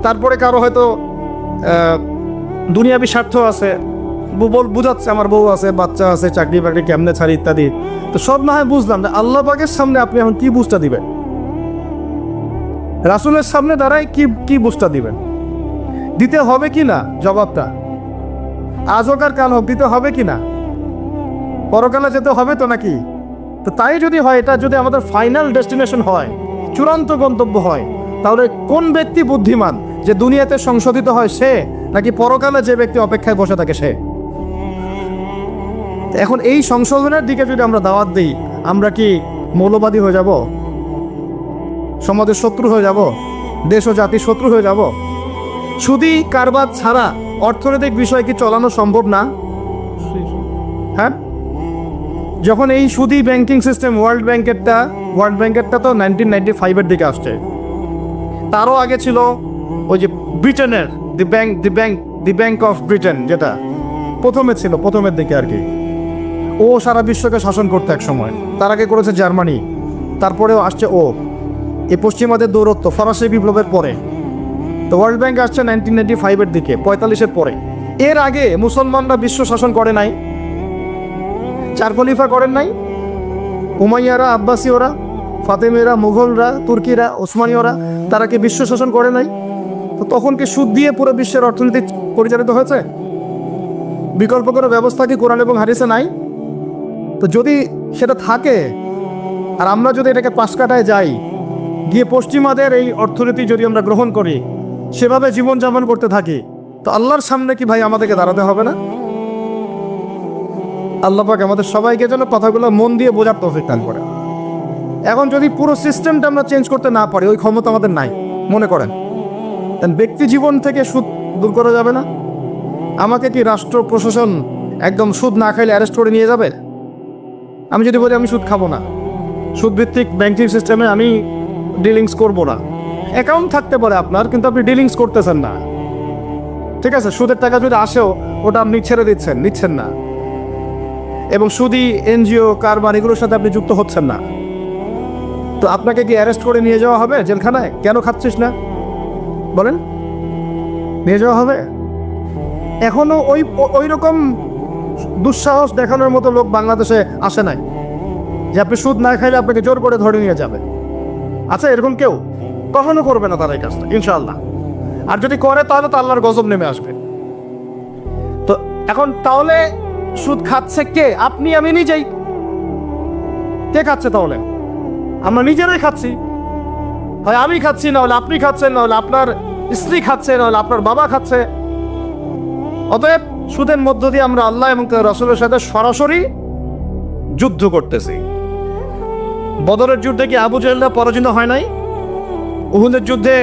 তারপরে কারো হয়তো দুনিয়াবি স্বার্থ আছে, বুঝাচ্ছে আমার বউ আছে, বাচ্চা আছে, চাকরি বাকরি কেমনে ছাড়ি ইত্যাদি। তো সব না হয় বুঝলাম যে আল্লাহ পাকের সামনে আপনি এখন কি বুঝটা দিবেন? রাসূলের সামনে দাঁড়ায় কি বুঝটা দিবেন? দিতে হবে কি না জবাবটা? আজ হোক আর কাল হোক দিতে হবে কি না? পরকালে যেতে হবে তো নাকি? তো তাই যদি হয়, এটা যদি আমাদের ফাইনাল ডেস্টিনেশন হয়, চূড়ান্ত গন্তব্য হয়, তাহলে কোন ব্যক্তি বুদ্ধিমান, যে দুনিয়াতে সংশোধিত হয় সে, নাকি পরকালে যে ব্যক্তি অপেক্ষায় বসে থাকে সে? এখন এই সংশোধনের দিকে যদি আমরা দাওয়াত দিই, আমরা কি মৌলবাদী হয়ে যাব? সমাজের শত্রু হয়ে যাব? দেশ ও জাতির শত্রু হয়ে যাব? সুদী কারবার ছাড়া অর্থনৈতিক বিষয় কি চালানো সম্ভব না? হ্যাঁ, যখন এই সুদী ব্যাংকিং সিস্টেম ওয়ার্ল্ড ব্যাংকেরটা তো 1995-এর দিকে আসছে। তারও আগে ছিল ওই যে ব্রিটেনের দি ব্যাংক অফ ব্রিটেন, যেটা প্রথমের দিকে আর কি। ও সারা বিশ্বকে শাসন করতে এক সময়। তার আগে করেছে জার্মানি, তারপরেও আসছে ও। এই পশ্চিমাদের দৌরত্ব ফরাসি বিপ্লবের পরে। তো ওয়ার্ল্ড ব্যাংক আসছে 1995-এর দিকে, 45-এর পরে। এর আগে মুসলমানরা বিশ্ব শাসন করে নাই, চার খলিফা করেন নাই, উমাইয়ারা, আব্বাসীয়রা, ফাতেমেরা, মুঘলরা, তুর্কিরা, ওসমানীয়রা, তারা কি বিশ্ব শাসন করে নাই? তো তখন কি সুদ দিয়ে পুরো বিশ্বের অর্থনীতি পরিচালিত হয়েছে? বিকল্প কোনো ব্যবস্থা কি কোরআন এবং হাদিসে নাই? তো যদি সেটা থাকে, আর আমরা যদি এটাকে পাশ কাটায় যাই, গিয়ে পশ্চিমাদের এই অর্থনীতি যদি আমরা গ্রহণ করি, সেভাবে জীবনযাপন করতে থাকি, তো আল্লাহর সামনে কি ভাই আমাদেরকে দাঁড়াতে হবে না? আল্লাহ পাক আমাদের সবাইকে যেন কথাগুলো মন দিয়ে বোঝার তৌফিক দান করে। এখন যদি পুরো সিস্টেমটা আমরা চেঞ্জ করতে না পারি, ওই ক্ষমতা আমাদের নাই মনে করেন, ব্যক্তি জীবন থেকে সুদ দূর করা যাবে না? আমাকে কি রাষ্ট্র প্রশাসন একদম সুদ না খাইলে অ্যারেস্ট করে নিয়ে যাবে? আমি যদি বলি আমি সুদ খাবো না, সুদভিত্তিক ব্যাংকিং সিস্টেমে আমি ডিলিংস করব না, অ্যাকাউন্ট থাকতে পারে আপনার, কিন্তু আপনি ডিলিংস করতেছেন না, ঠিক আছে? সুদের টাকা যদি আসেও ওটা আপনি ছেড়ে নিচ্ছেন না, এবং সুদি এনজিও কারবার এগুলোর সাথে আপনি যুক্ত হচ্ছেন না, তো আপনাকে কি অ্যারেস্ট করে নিয়ে যাওয়া হবে জেলখানায়? কেন খাচ্ছিস না বলেন, নিয়ে যাওয়া হবে? এখনো ওই রকম দুঃসাহস দেখানোর মতো লোক বাংলাদেশে আসে নাই যে আপনি সুদ না খাইলে আপনাকে জোর করে ধরে নিয়ে যাবে। আচ্ছা, এরকম কেউ কখনো করবে না তারা এই কাজটা, ইনশাআল্লাহ। আর যদি করে তাহলে তো আল্লাহর গজব নেমে আসবে। তো এখন তাহলে সুদ খাচ্ছে কে? আপনি, আমি নিজেই। কে খাচ্ছে তাহলে? আমরা নিজেরাই খাচ্ছি। হয় আমি খাচ্ছি, না হলে আপনি খাচ্ছেন, না হলে আপনার স্ত্রী খাচ্ছে, না হলে আপনার বাবা খাচ্ছে। অতএব সুদের মধ্য দিয়ে আমরা আল্লাহ এবং তার রাসূলের সাথে সরাসরি যুদ্ধ করতেছি। বদরের যুদ্ধে কি আবু জাহেলরা পরাজিত হয় নাই? উহুদের যুদ্ধে,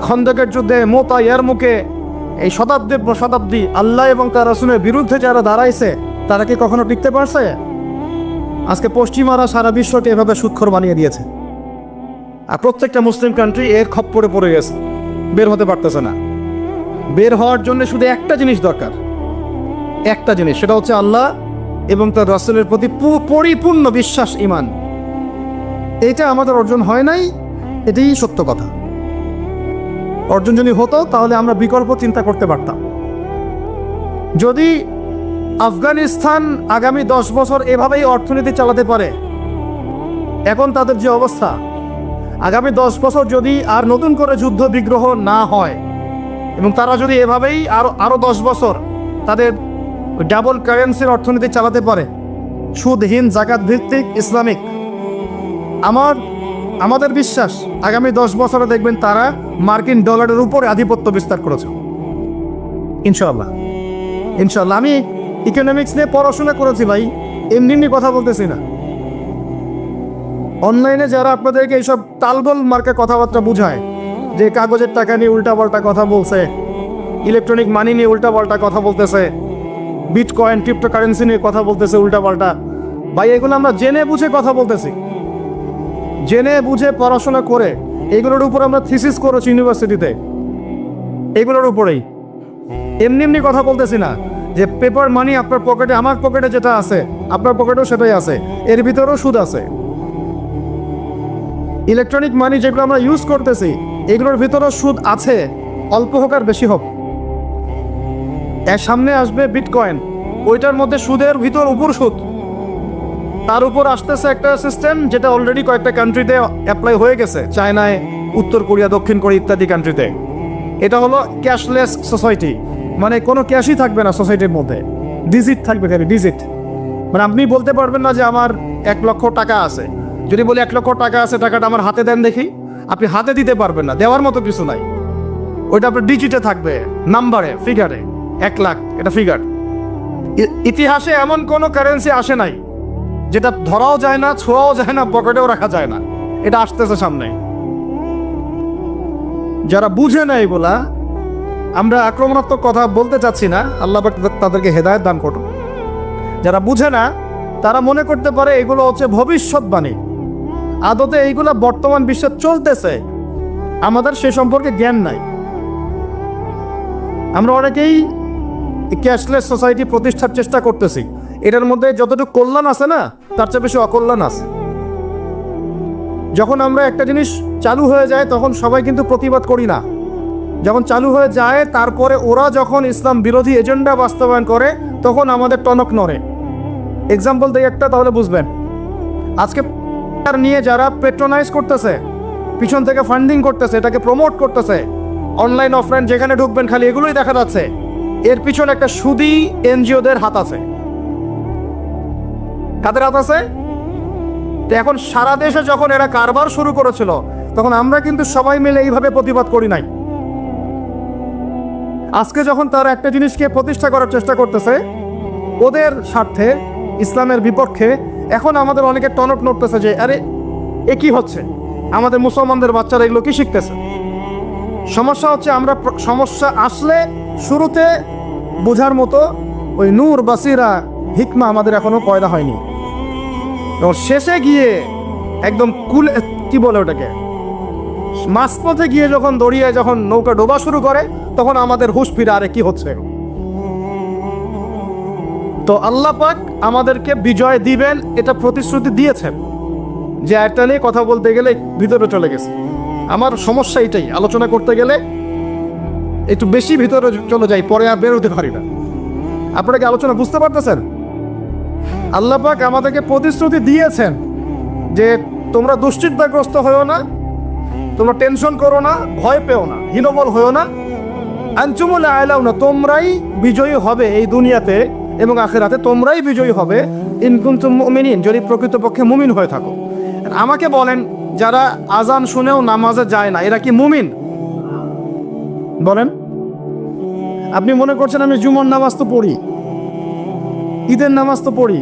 খন্দকের যুদ্ধে, মোতা, ইয়ারমুকে, এই শতাব্দী আল্লাহ এবং তার রাসূলের বিরুদ্ধে যারা দাঁড়াইছে, তারা কি কখনো টিকতে পারছে? আজকে পশ্চিমারা সারা বিশ্বকে এভাবে সুদখোর বানিয়ে দিয়েছে, আর প্রত্যেকটা মুসলিম কান্ট্রি এর খপ্পরে পড়ে গেছে, বের হতে পারতেছে না। বের হওয়ার জন্য শুধু একটা জিনিস দরকার, একটা জিনিস, সেটা হচ্ছে আল্লাহ এবং তার রাসূলের প্রতি পরিপূর্ণ বিশ্বাস, ঈমান। এটা আমাদের অর্জন হয় নাই, এটাই সত্য কথা। অর্জন যদি হতো তাহলে আমরা বিকল্প চিন্তা করতে পারতাম। যদি আফগানিস্তান আগামী 10 বছর এভাবেই অর্থনীতি চালাতে পারে, এখন তাদের যে অবস্থা, আগামী 10 বছর যদি আর নতুন করে যুদ্ধ বিগ্রহ না হয়, এবং তারা যদি এভাবেই আরো 10 বছর তাদের ডাবল কারেন্সির অর্থনীতি চালাতে পারে, সুদহীন, জাকাত ভিত্তিক, ইসলামিক, আমাদের বিশ্বাস আগামী 10 বছরে দেখবেন তারা মার্কিন ডলারের উপরে আধিপত্য বিস্তার করেছে, ইনশাআল্লাহ। আমি ইকোনমিক্স নিয়ে পড়াশোনা করেছি ভাই, এমনি কথা বলতেছি না। অনলাইনে যারা আপনাদেরকে এইসব তালগোল মার্কে কথাবার্তা বুঝায়, যে কাগজের টাকা নিয়ে উল্টাপাল্টা কথা বলছে, ইলেকট্রনিক মানি নিয়ে উল্টাপাল্টা কথা বলতেছে, বিটকয়েন ক্রিপ্টোকারেন্সি নিয়ে কথা বলতেছে উল্টাপাল্টা, ভাই এগুলো আমরা জেনে বুঝে কথা বলতেছি, জেনে বুঝে পড়াশোনা করে এগুলোর উপর আমরা থিসিস করেছি ইউনিভার্সিটিতে, এগুলোর উপরেই। এমনি এমনি কথা বলতেছি না যে পেপার মানি আপনার পকেটে, আমার পকেটে যেটা আছে আপনার পকেটেও সেটাই আছে, এর ভিতরেও সুদ আছে। ইলেকট্রনিক মানি যেগুলো আমরা ইউজ করতেছি এগুলোর ভিতরেও সুদ আছে, অল্প হোক আর বেশি হোক। এর সামনে আসবে বিটকয়েন, ওইটার মধ্যে সুদের ভিতর উপর সুদ, তার উপর আসতেছে একটা সিস্টেম যেটা অলরেডি কয়েকটা কান্ট্রিতে অ্যাপ্লাই হয়ে গেছে, চায়নায়, উত্তর কোরিয়া, দক্ষিণ কোরিয়া ইত্যাদি কান্ট্রিতে। এটা হলো ক্যাশলেস সোসাইটি, মানে কোনো ক্যাশই থাকবে না সোসাইটির মধ্যে, ডিজিট থাকবে, খালি ডিজিট। মানে আপনি বলতে পারবেন না যে আমার 1 লক্ষ টাকা আছে, যদি বলি 1 লক্ষ টাকা আছে, টাকাটা আমার হাতে দেন দেখি, আপনি হাতে দিতে পারবেন না, দেওয়ার মতো কিছু নাই। ওইটা আপনার ডিজিটে থাকবে, নাম্বারে, ফিগারে। 1 লাখ এটা ফিগার। ইতিহাসে এমন কোনো কারেন্সি আসে নাই যেটা ধরাও যায় না, ছোঁয়াও যায় না, পকেটেও রাখা যায় না। এটা আসতেছে সামনে। যারা বুঝে না এগুলা, আমরা আক্রমণাত্মক কথা বলতে চাচ্ছি না, আল্লাহ পাক তাদেরকে হেদায়েত দান করুন। যারা বুঝে না তারা মনে করতে পারে এগুলো হচ্ছে ভবিষ্যৎবাণী, আদতে এইগুলা বর্তমান বিশ্বে চলতেছে, আমাদের সে সম্পর্কে জ্ঞান নাই। আমরা অনেকেই ক্যাশলেস সোসাইটি প্রতিষ্ঠার চেষ্টা করতেছি, এটার মধ্যে যতটুকু কল্যাণ আছে না তার চেয়ে বেশি অকল্যাণ আছে। যখন আমরা একটা জিনিস চালু হয়ে যায় তখন সবাই কিন্তু প্রতিবাদ করি না, যখন চালু হয়ে যায় তারপরে ওরা যখন ইসলাম বিরোধী এজেন্ডা বাস্তবায়ন করে তখন আমাদের টনক নড়ে। এক্সাম্পল দিই একটা, তাহলে বুঝবেন। আজকে নিয়ে যারা পেট্রোনাইজ করতেছে, পিছন থেকে ফান্ডিং করতেছে, এটাকে প্রমোট করতেছে, অনলাইন অফলাইন যেখানে ঢুকবেন খালি এগুলোই দেখা যাচ্ছে, এর পিছনে একটা সুদী এনজিওদের হাত আছে। কাদের হাত আছে? তো এখন সারা দেশে যখন এরা কারবার শুরু করেছিল তখন আমরা কিন্তু সবাই মিলে এইভাবে প্রতিবাদ করি নাই। আজকে যখন তারা একটা জিনিসকে প্রতিষ্ঠা করার চেষ্টা করতেছে ওদের স্বার্থে, ইসলামের বিপক্ষে, এখন আমাদের অনেকে টনক নড়তেছে যে আরে এ কি হচ্ছে, আমাদের মুসলমানদের বাচ্চারা এগুলো কি শিখতেছে। সমস্যা হচ্ছে আমরা সমস্যা আসলে শুরুতে বোঝার মতো ওই নূর, বাসিরা, হিকমা আমাদের এখনো পয়দা হয়নি। শেষে গিয়ে একদম কুল, কি বলে ওটাকে, মাঝপথে গিয়ে যখন দড়িয়ে যখন নৌকা ডোবা শুরু করে তখন আমাদের হুঁশ ফিরে আরে কি হচ্ছে। তো আল্লাহ পাক আমাদেরকে বিজয় দিবেন এটা প্রতিশ্রুতি দিয়েছেন, যে একটা নিয়ে কথা বলতে গেলে ভিতরে চলে গেছে। আমার সমস্যা এটাই, আলোচনা করতে গেলে একটু বেশি ভিতরে চলে যাই, পরে আর বেরোতে পারি না। আপনারা কি আলোচনা বুঝতে পারতেছেন? আল্লাহ পাক আমাদেরকে প্রতিশ্রুতি দিয়েছেন যে তোমরা দুশ্চিন্তাগ্রস্ত হয়েও না, তোমরা টেনশন করো না, ভয় পেও না, হীনবল হয়েও না, আনতুমুল আ'লাউনা, তোমরাই বিজয়ী হবে এই দুনিয়াতে এবং আখিরাতে, তোমরাই বিজয়ী হবে ইন কুনতুম মুমিনিন, যদি প্রকৃতপক্ষে মুমিন হয়ে থাকো। আমাকে বলেন, যারা আজান শুনেও নামাজে যায় না এরা কি মুমিন? বলেন। আপনি মনে করছেন আমি জুমার নামাজ তো পড়ি, ঈদের নামাজ তো পড়ি।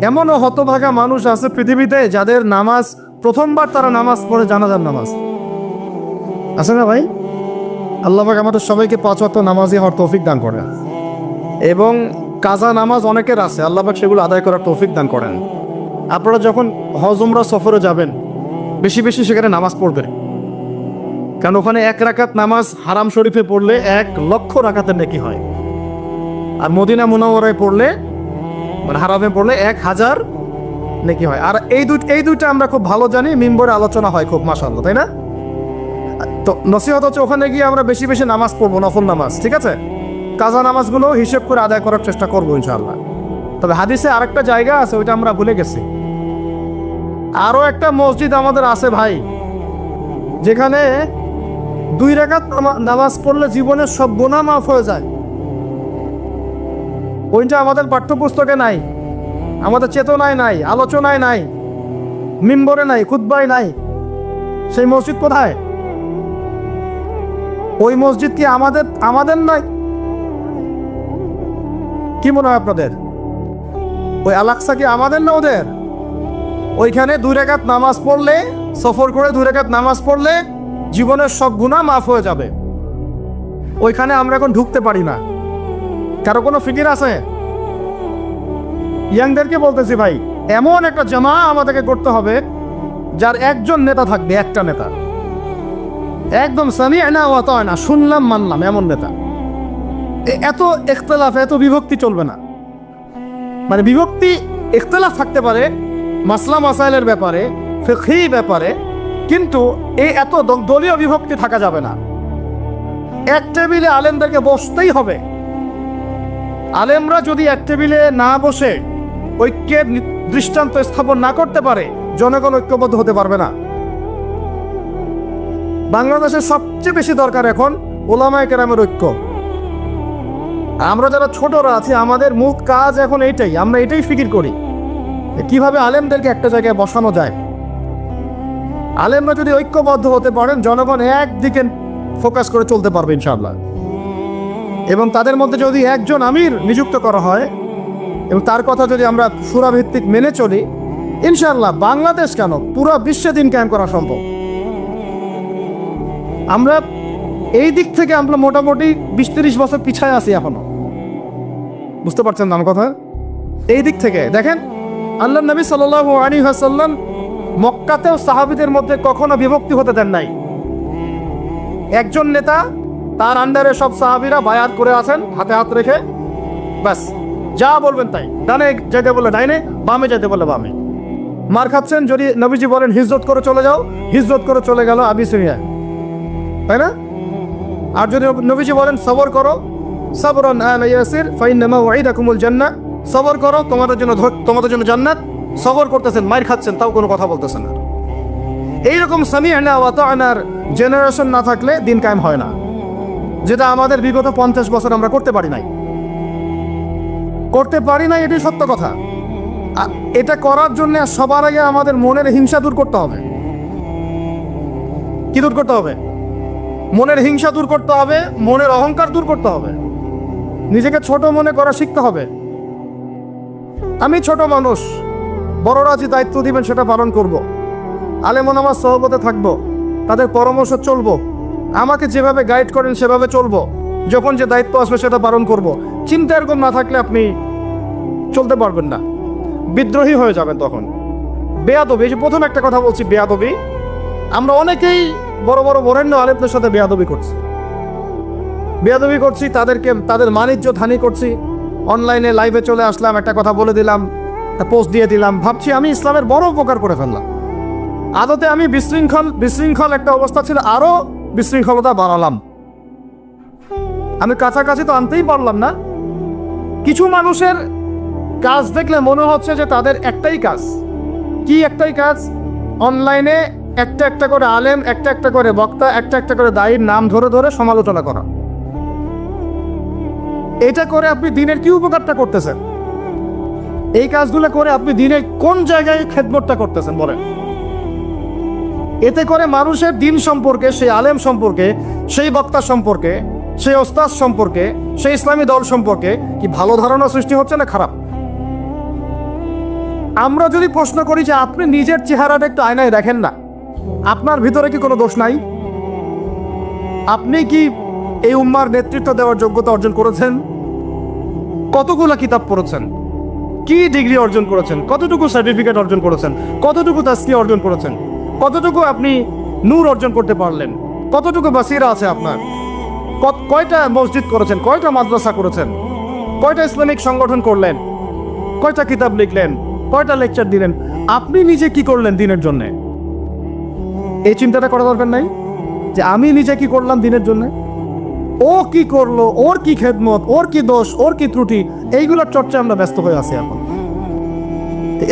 এমনও হতভাগা মানুষ আছে পৃথিবীতে যাদের নামাজ প্রথমবার তারা নামাজ পড়ে জানাজার নামাজ। আছে না ভাই? আল্লাহ পাক আমাদের সবাইকে 5 ওয়াক্ত নামাজি হওয়ার তৌফিক দান করেন, এবং কাজা নামাজ অনেকের আছে, আল্লাহ পাক সেগুলো আদায় করার তৌফিক দান করেন। আপনারা যখন হজ উমরা সফরে যাবেন বেশি বেশি সেখানে নামাজ পড়বেন, কারণ ওখানে 1 রাকাত নামাজ হারাম শরীফে পড়লে 1 লক্ষ রাকাতের নেকি হয়, আর মদিনা মুনাওয়ারায় পড়লে, মানে হারামে পড়লে 1000 নেকি হয়। আর এই দুইটা আমরা খুব ভালো জানি, মিম্বরে আলোচনা হয় খুব, মাশাআল্লাহ, তাই না? তো নসিহত হচ্ছে ওখানে গিয়ে আমরা বেশি বেশি নামাজ পড়বো, নফল নামাজ, ঠিক আছে? কাজা নামাজগুলো হিসেব করে আদায় করার চেষ্টা করবো ইনশাআল্লাহ। তবে হাদিসে আরেকটা জায়গা আছে, ওইটা আমরা ভুলে গেছি। আরও একটা মসজিদ আমাদের আছে ভাই, যেখানে 2 রাকাত নামাজ পড়লে জীবনের সব গুনাহ মাফ হয়ে যায়। ওইটা আমাদের পাঠ্যপুস্তকে নাই, আমাদের চেতনায় নাই, আলোচনায় নাই, মিম্বরে নাই, খুতবায় নাই। সেই মসজিদ কোথায়? ওই মসজিদ কি আমাদের নাই? কি মনে হয় আপনাদের? ওই আল-আকসা কি আমাদের না ওদের? ওইখানে 2 রাকাত নামাজ পড়লে, সফর করে 2 রাকাত নামাজ পড়লে জীবনের সব গুনাহ মাফ হয়ে যাবে। ওইখানে আমরা এখন ঢুকতে পারি না। কারো কোনো ফিকির আছে? ইয়াংদেরকে বলতেছি ভাই, এমন একটা জামা আমাদেরকে করতে হবে যার একজন নেতা থাকবে, একটা নেতা, একদম সামি'না ওয়া আতা'না, শুনলাম মানলাম এমন নেতা। এত ইখতিলাফ, এত বিভক্তি চলবে না। মানে বিভক্তি ইখতিলাফ থাকতে পারে মাসলা মাসাইলের ব্যাপারে, ফিকহি ব্যাপারে, কিন্তু এই এত দলীয় বিভক্তি থাকা যাবে না। এক টেবিলে আলেমদেরকে বসতেই হবে। আলেমরা যদি এক টেবিলে না বসে ঐক্যের দৃষ্টান্ত স্থাপন না করতে পারে, জনগণ ঐক্যবদ্ধ হতে পারবে না। বাংলাদেশের সবচেয়ে বেশি দরকার এখন ওলামায়ে কেরামের ঐক্য। আমরা যারা ছোটরা আছি, আমাদের মূল কাজ এখন এইটাই, আমরা এটাই ফিকির করি কিভাবে আলেমদেরকে একটা জায়গায় বসানো যায়। আলেমরা যদি ঐক্যবদ্ধ হতে পারেন, জনগণ একদিকে ফোকাস করে চলতে পারবে ইনশাআল্লাহ। এবং তাদের মধ্যে যদি একজন আমির নিযুক্ত করা হয় এবং তার কথা যদি আমরা সূরা ভিত্তিক মেনে চলি, ইনশাআল্লাহ বাংলাদেশ কেন, পুরো বিশ্বে দিন কায়েম করা সম্ভব। আমরা এই দিক থেকে আমরা মোটামুটি 20-30 বছর পিছায় আছি এখনো। বুঝতে পারছেন না আমার কথা? এই দিক থেকে দেখেন, আল্লাহ নবী সাল্লাল্লাহু আলাইহি ওয়াসাল্লাম মক্কাতেও সাহাবীদের মধ্যে কখনো বিভক্তি হতে দেন নাই। একজন নেতা, তার আন্ডারে সব সাহাবীরা বায়াত করে আছেন হাতে হাত রেখে, ব্যাস যা বলবেন তাই। ডানে যেতে বলে ডাইনে, বামে যেতে বলে বামে। মার খাচ্ছেন, যদি নবীজি বলেন হিজরত করে চলে যাও, হিজরত করে চলে গেল আবিসিনিয়া, তাই না? আর যদি নবীজি বলেন সবর করো, সাবরান আলা ইয়াসির ফাইন্নামা ওয়াইদাকুমুল জান্নাহ, সবর করো তোমাদের জন্য জান্নাত, সবর করতেছেন, মার খাচ্ছেন, তাও কোনো কথা বলতেছেন না। এইরকম সামি'না ওয়া আতা'নার জেনারেশন না থাকলে দিন কায়েম হয় না, যেটা আমাদের বিগত 50 বছর আমরা করতে পারি নাই। এটাই সত্য কথা। এটা করার জন্য সবার আগে আমাদের মনের হিংসা দূর করতে হবে। কি দূর করতে হবে? মনের হিংসা দূর করতে হবে, মনের অহংকার দূর করতে হবে, নিজেকে ছোট মনে করা শিখতে হবে। আমি ছোট মানুষ, বড়রা যে দায়িত্ব দিবেন সেটা পালন করব। আলেম ওলামার সহবতে থাকবো, তাদের পরামর্শ চলবো, আমাকে যেভাবে গাইড করেন সেভাবে চলবো। যখন যে দায়িত্ব আসবে সেটা পালন করব। চিন্তা এরকম না থাকলে আপনি চলতে পারবেন না, বিদ্রোহী হয়ে যাবেন তখন। বেয়াদবি, যে প্রথম একটা কথা বলছি, বেয়াদবি। আমরা অনেকেই বড় বড় বরেণ্য আলেমদের সাথে বেয়াদবি করছি, তাদের বাণিজ্য হানি করছি। অনলাইনে লাইভে চলে আসলাম, একটা কথা বলে দিলাম, পোস্ট দিয়ে দিলাম, ভাবছি আমি ইসলামের বড় উপকার করে ফেললাম। আদতে আমি বিশৃঙ্খল একটা অবস্থা ছিল, আরো বিশৃঙ্খলতা বাড়ালাম। আমি কাছাকাছি তো আনতেই পারলাম না। কিছু মানুষের কাজ দেখলে মনে হচ্ছে যে তাদের একটাই কাজ। কি একটাই কাজ? অনলাইনে একটা একটা করে আলেম, একটা একটা করে বক্তা, একটা একটা করে দায়ীর নাম ধরে ধরে সমালোচনা করা। এটা করে আপনি দিনের কি উপকারটা করতেছেন? এই কাজগুলো করে আপনি দিনের কোন জায়গায় খেদমতটা করতেছেন বলেন? এতে করে মানুষের দিন সম্পর্কে, সেই আলেম সম্পর্কে, সেই বক্তা সম্পর্কে, সেই ওস্তাদ সম্পর্কে, সেই ইসলামী দল সম্পর্কে কি ভালো ধারণা সৃষ্টি হচ্ছে না খারাপ? আমরা যদি প্রশ্ন করি যে আপনি নিজের চেহারাটা একটু আয়নায় দেখেন না, আপনার ভিতরে কি কোনো দোষ নাই? আপনি কি এই উম্মার নেতৃত্ব দেওয়ার যোগ্যতা অর্জন করেছেন? কতগুলো কিতাব পড়েছেন? কি ডিগ্রি অর্জন করেছেন? কতটুকু সার্টিফিকেট অর্জন করেছেন? কতটুকু তাসকিয়া অর্জন করেছেন? কতটুকু আপনি নূর অর্জন করতে পারলেন? কতটুকু বাসিরা আছে আপনার? কয়টা মসজিদ করেছেন? কয়টা মাদ্রাসা করেছেন? কয়টা ইসলামিক সংগঠন করলেন? কয়টা কিতাব লিখলেন? কয়টা লেকচার দিলেন? আপনি নিজে কি করলেন দিনের জন্য? এই চিন্তাটা করা দরকার নাই যে আমি নিজে কি করলাম দিনের জন্য, ও কি করলো, ওর কি খেদমত, ওর কি দোষ, ওর কি ত্রুটি, এইগুলোর চর্চা আমরা ব্যস্ত হয়ে আছি এখন।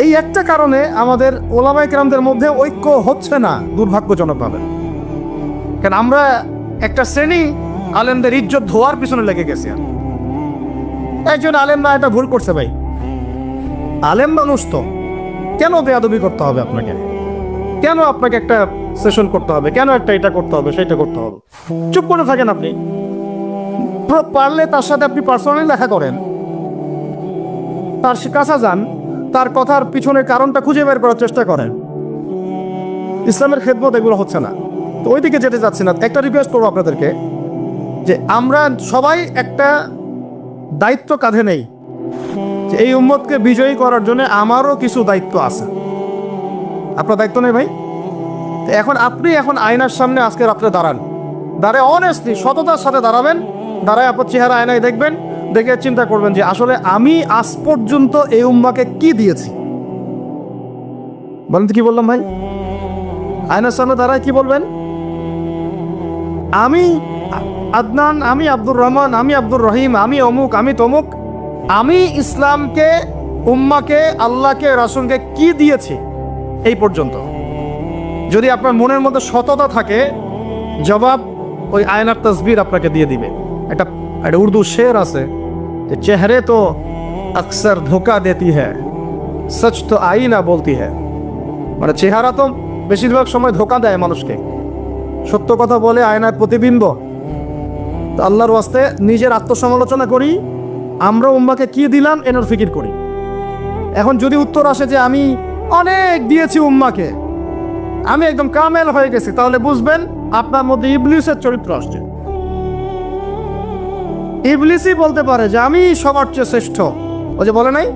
এই একটা কারণে আমাদের ওলামায়ে কেরামদের মধ্যে ঐক্য হচ্ছে না, দুর্ভাগ্যজনকভাবে। কারণ আমরা একটা শ্রেণী আলেমদের ইজ্জত ধোয়ার পিছনে লেগে গেছি। একজন আলেম না, এটা ভুল করছে ভাই, আলেম মানুষ তো, কেন বেয়াদবি করতে হবে আপনাকে? কেন আপনাকে একটা সেশন করতে হবে? কেন একটা এটা করতে হবে, সেটা করতে হবে? চুপ করে থাকেন আপনি। পারলে তার সাথে আপনি পার্সোনালি দেখা করেন, তার কাছে যান, তার কথার পিছনের কারণটা খুঁজে বের করার চেষ্টা করেন। ইসলামের খেদমত এগুলো হচ্ছে না। তো ওই দিকে যেতে চাচ্ছি না। একটা রিকোয়েস্ট করবো আপনাদেরকে যে আমরা সবাই একটা দায়িত্ব কাঁধে নেই যে এই উম্মতকে বিজয়ী করার জন্য আমারও কিছু দায়িত্ব আছে। আপনার দায়িত্ব নেই ভাই? এখন আপনি আয়নার সামনে আজকে রাত্রে দাঁড়ায় অনেস্টলি সততার সাথে দাঁড়াবেন। দাঁড়ায় আপনার চেহারা আয়নায় দেখবেন, দেখে চিন্তা করবেন যে আসলে আমি আজ পর্যন্ত এই উম্মাকে কি দিয়েছি। বলেন তো কি বললাম ভাই? আয়নার সামনে দাঁড়ায় কি বলবেন? আমি আদনান, আমি আব্দুর রহমান, আমি আব্দুর রহিম, আমি অমুক, আমি তমুক, আমি ইসলামকে, উম্মাকে, আল্লাহকে, রাসূলকে কি দিয়েছি এই পর্যন্ত। যদি আপনার মনের মধ্যে সততা থাকে, জবাব ওই আয়নার তসবির আপনাকে দিয়ে দিবে। একটা উর্দু শের আছে যে চেহারে তো আকসর ধোকা দেতি হ্যায়, সচ তো আইনা বলতি হ্যায়। মানে চেহারা তো বেশিরভাগ সময় ধোকা দেয় মানুষকে, সত্য কথা বলে আয়নার প্রতিবিম্ব। তো আল্লাহর ওয়াস্তে নিজের আত্মসমালোচনা করি, আমরা উম্মাকে কি দিলাম এনার ফিকির করি। এখন যদি উত্তর আসে যে আমি অনেক দিয়েছি উম্মাকে, আমি একদম কামেল হয়ে গেছি, তাহলে বুঝবেন আপনার মধ্যে ইবলিসের চরিত্র আসছে। ইবলিসই বলতে পারে যে আমি সবার চেয়ে শ্রেষ্ঠ। ও যে বলে নাই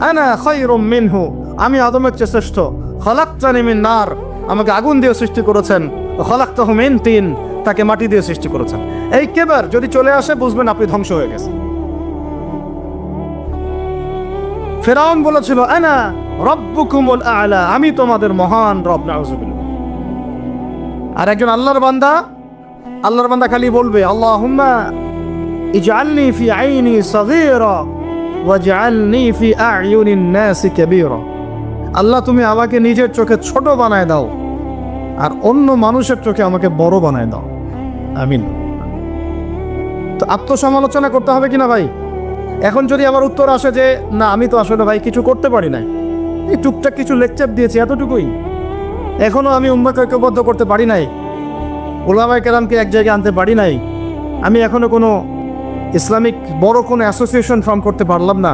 আনা খায়রুম মিনহু, আমি আদমের চেয়ে শ্রেষ্ঠ। খলাকতানি মিন নার, আমাকে আগুন দিয়ে সৃষ্টি করেছেন। খলাকতাহু মিন তিন, তাকে মাটি দিয়ে সৃষ্টি করেছেন। এই কেবার যদি চলে আসে বুঝবেন আপনি ধ্বংস হয়ে গেছেন। ফিরআউন বলেছিল আনা রব্বুকুমুল আ'লা, আমি তোমাদের মহান রব। নাউযুবিল্লাহ। আর একজন আল্লাহর বান্দা খালি বলবে আল্লাহুম্মা ইজআলনি ফি আইনি সাগীরা ওয়াজআলনি ফি আ'য়ুনিন নাসি কাবীরা। আল্লাহ তুমি আমাকে নিজের চোখে ছোট বানায় দাও আর অন্য মানুষের চোখে আমাকে বড় বানায় দাও। আমিন। তো আত্মসমালোচনা করতে হবে কিনা ভাই? এখন যদি আমার উত্তর আসে যে না আমি তো আসলে ভাই কিছু করতে পারি না, এই টুকটাক কিছু লেকচার দিয়েছি এতটুকুই, এখনো আমি উম্মাহকে ঐক্যবদ্ধ করতে পারি নাই, উলামায়ে কেরামকে এক জায়গায় আনতে পারি নাই, আমি এখনো কোনো ইসলামিক বড় কোনো অ্যাসোসিয়েশন ফর্ম করতে পারলাম না,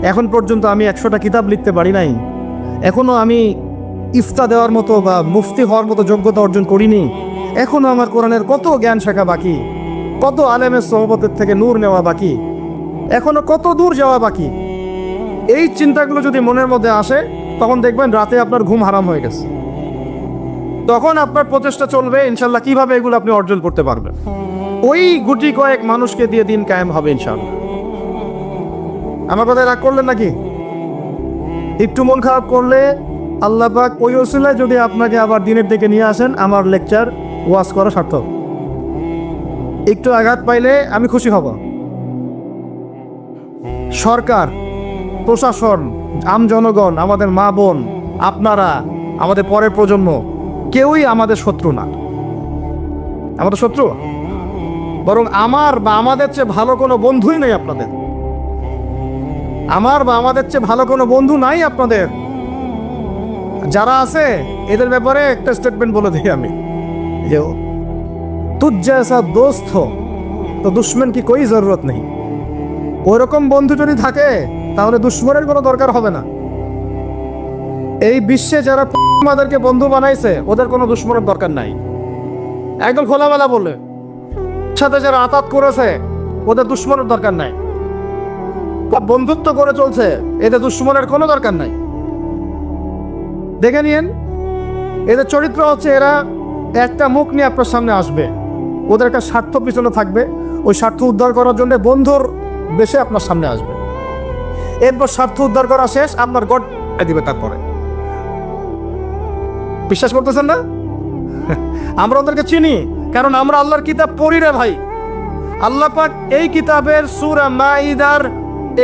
এখন পর্যন্ত আমি 100টা কিতাব লিখতে পারি নাই, এখনো আমি ইফতা দেওয়ার মতো বা মুফতি হওয়ার মতো যোগ্যতা অর্জন করিনি, এখনো আমার কোরআনের কত জ্ঞান শেখা বাকি, কত আলেমের সোহবতের থেকে নূর নেওয়া বাকি, এখনো কত দূর যাওয়া বাকি। এই চিন্তাগুলো যদি মনের মধ্যে আসে তখন দেখবেন রাতে আপনার ঘুম হারাম হয়ে গেছে। তখন আপনার প্রচেষ্টা চলবে ইনশাল্লাহ কিভাবে এগুলো আপনি অর্জন করতে পারবেন। ওই গুটি কয়েক মানুষকে দিয়ে দিন কায়েম হবে ইনশাল্লাহ। আমার কথায় রাগ করলেন নাকি? একটু মন খারাপ করলে আল্লাহ পাক ওই ওসিলায় যদি আপনাকে আবার দিনের দিকে নিয়ে আসেন, আমার লেকচার ওয়াজ করা সার্থক। একটু আঘাত পাইলে আমি খুশি হব। সরকার, প্রশাসন, জনগণ, আমাদের মা বোন, আপনারা, আমাদের পরের প্রজন্ম, কেউই আমাদের শত্রু না। আমাদের শত্রু বরং আমার বা আমাদের চেয়ে ভালো কোনো বন্ধুই নেই আপনাদের। আমার বা আমাদের চেয়ে ভালো কোনো বন্ধু নাই আপনাদের। যারা আছে এদের ব্যাপারে একটা স্টেটমেন্ট বলে দিই আমি, যে তুঝ জैसा दोस्त हो তো দুশ্মন কি কোই জরুরত নেই। ওরকম বন্ধু যদি থাকে তাহলে দুশ্মনের কোনো দরকার হবে না। এই বিশ্বে যারা আমাদেরকে বন্ধু বানাইছে ওদের কোনো দুশ্মনের দরকার নাই। একদম খোলামেলা বলে, সাথে যারা আতাত করেছে ওদের দুশ্মনের দরকার নাই। বন্ধুত্ব করে চলছে, এদের দুশ্মনের কোনো দরকার নাই। দেখে নিয়েন এদের চরিত্র হচ্ছে, এরা একটা মুখ নিয়ে আপনার সামনে আসবে, ওদের একটা স্বার্থ পিছনে থাকবে, ওই স্বার্থ উদ্ধার করার জন্য বন্ধুর বেশে আপনার সামনে আসবে। এরপর স্বার্থ উদ্ধার করা শেষ, আপনার গড দিবে। তারপরে বিশ্বাস করতেছেন না? আমরা ওদেরকে চিনি, কারণ আমরা আল্লাহর কিতাব পড়ি রে ভাই। আল্লাহ পাক এই কিতাবের সূরা মাইদার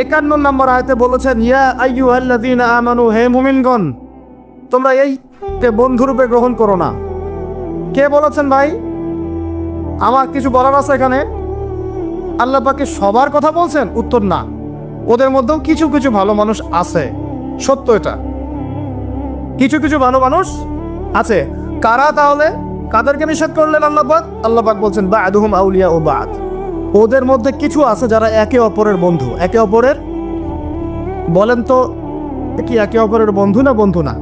51 নম্বর আয়াতে বলেছেন, ইয়া আইয়ুহাল্লাযীনা আমানু, হে মুমিনগণ তোমরা এই বন্ধুরূপে গ্রহণ করো না। কে বলেছেন ভাই? আমার কিছু বলার আছে এখানে? আল্লাহ পাকে সবার কথা বলছেন? উত্তর না, ওদের মধ্যেও কিছু কিছু ভালো মানুষ আছে, সত্য এটা। কিছু কিছু ভালো মানুষ আছে। কারা তাহলে? কাদেরকে নিষেধ করলেন আল্লাহ পাক? আল্লাহ পাক বলছেন বা'দুহুম আউলিয়া ও বা'দ, ওদের মধ্যে কিছু আছে যারা একে অপরের বন্ধু। একে অপরের বলেন তো কি একে অপরের বন্ধু না? বন্ধু না।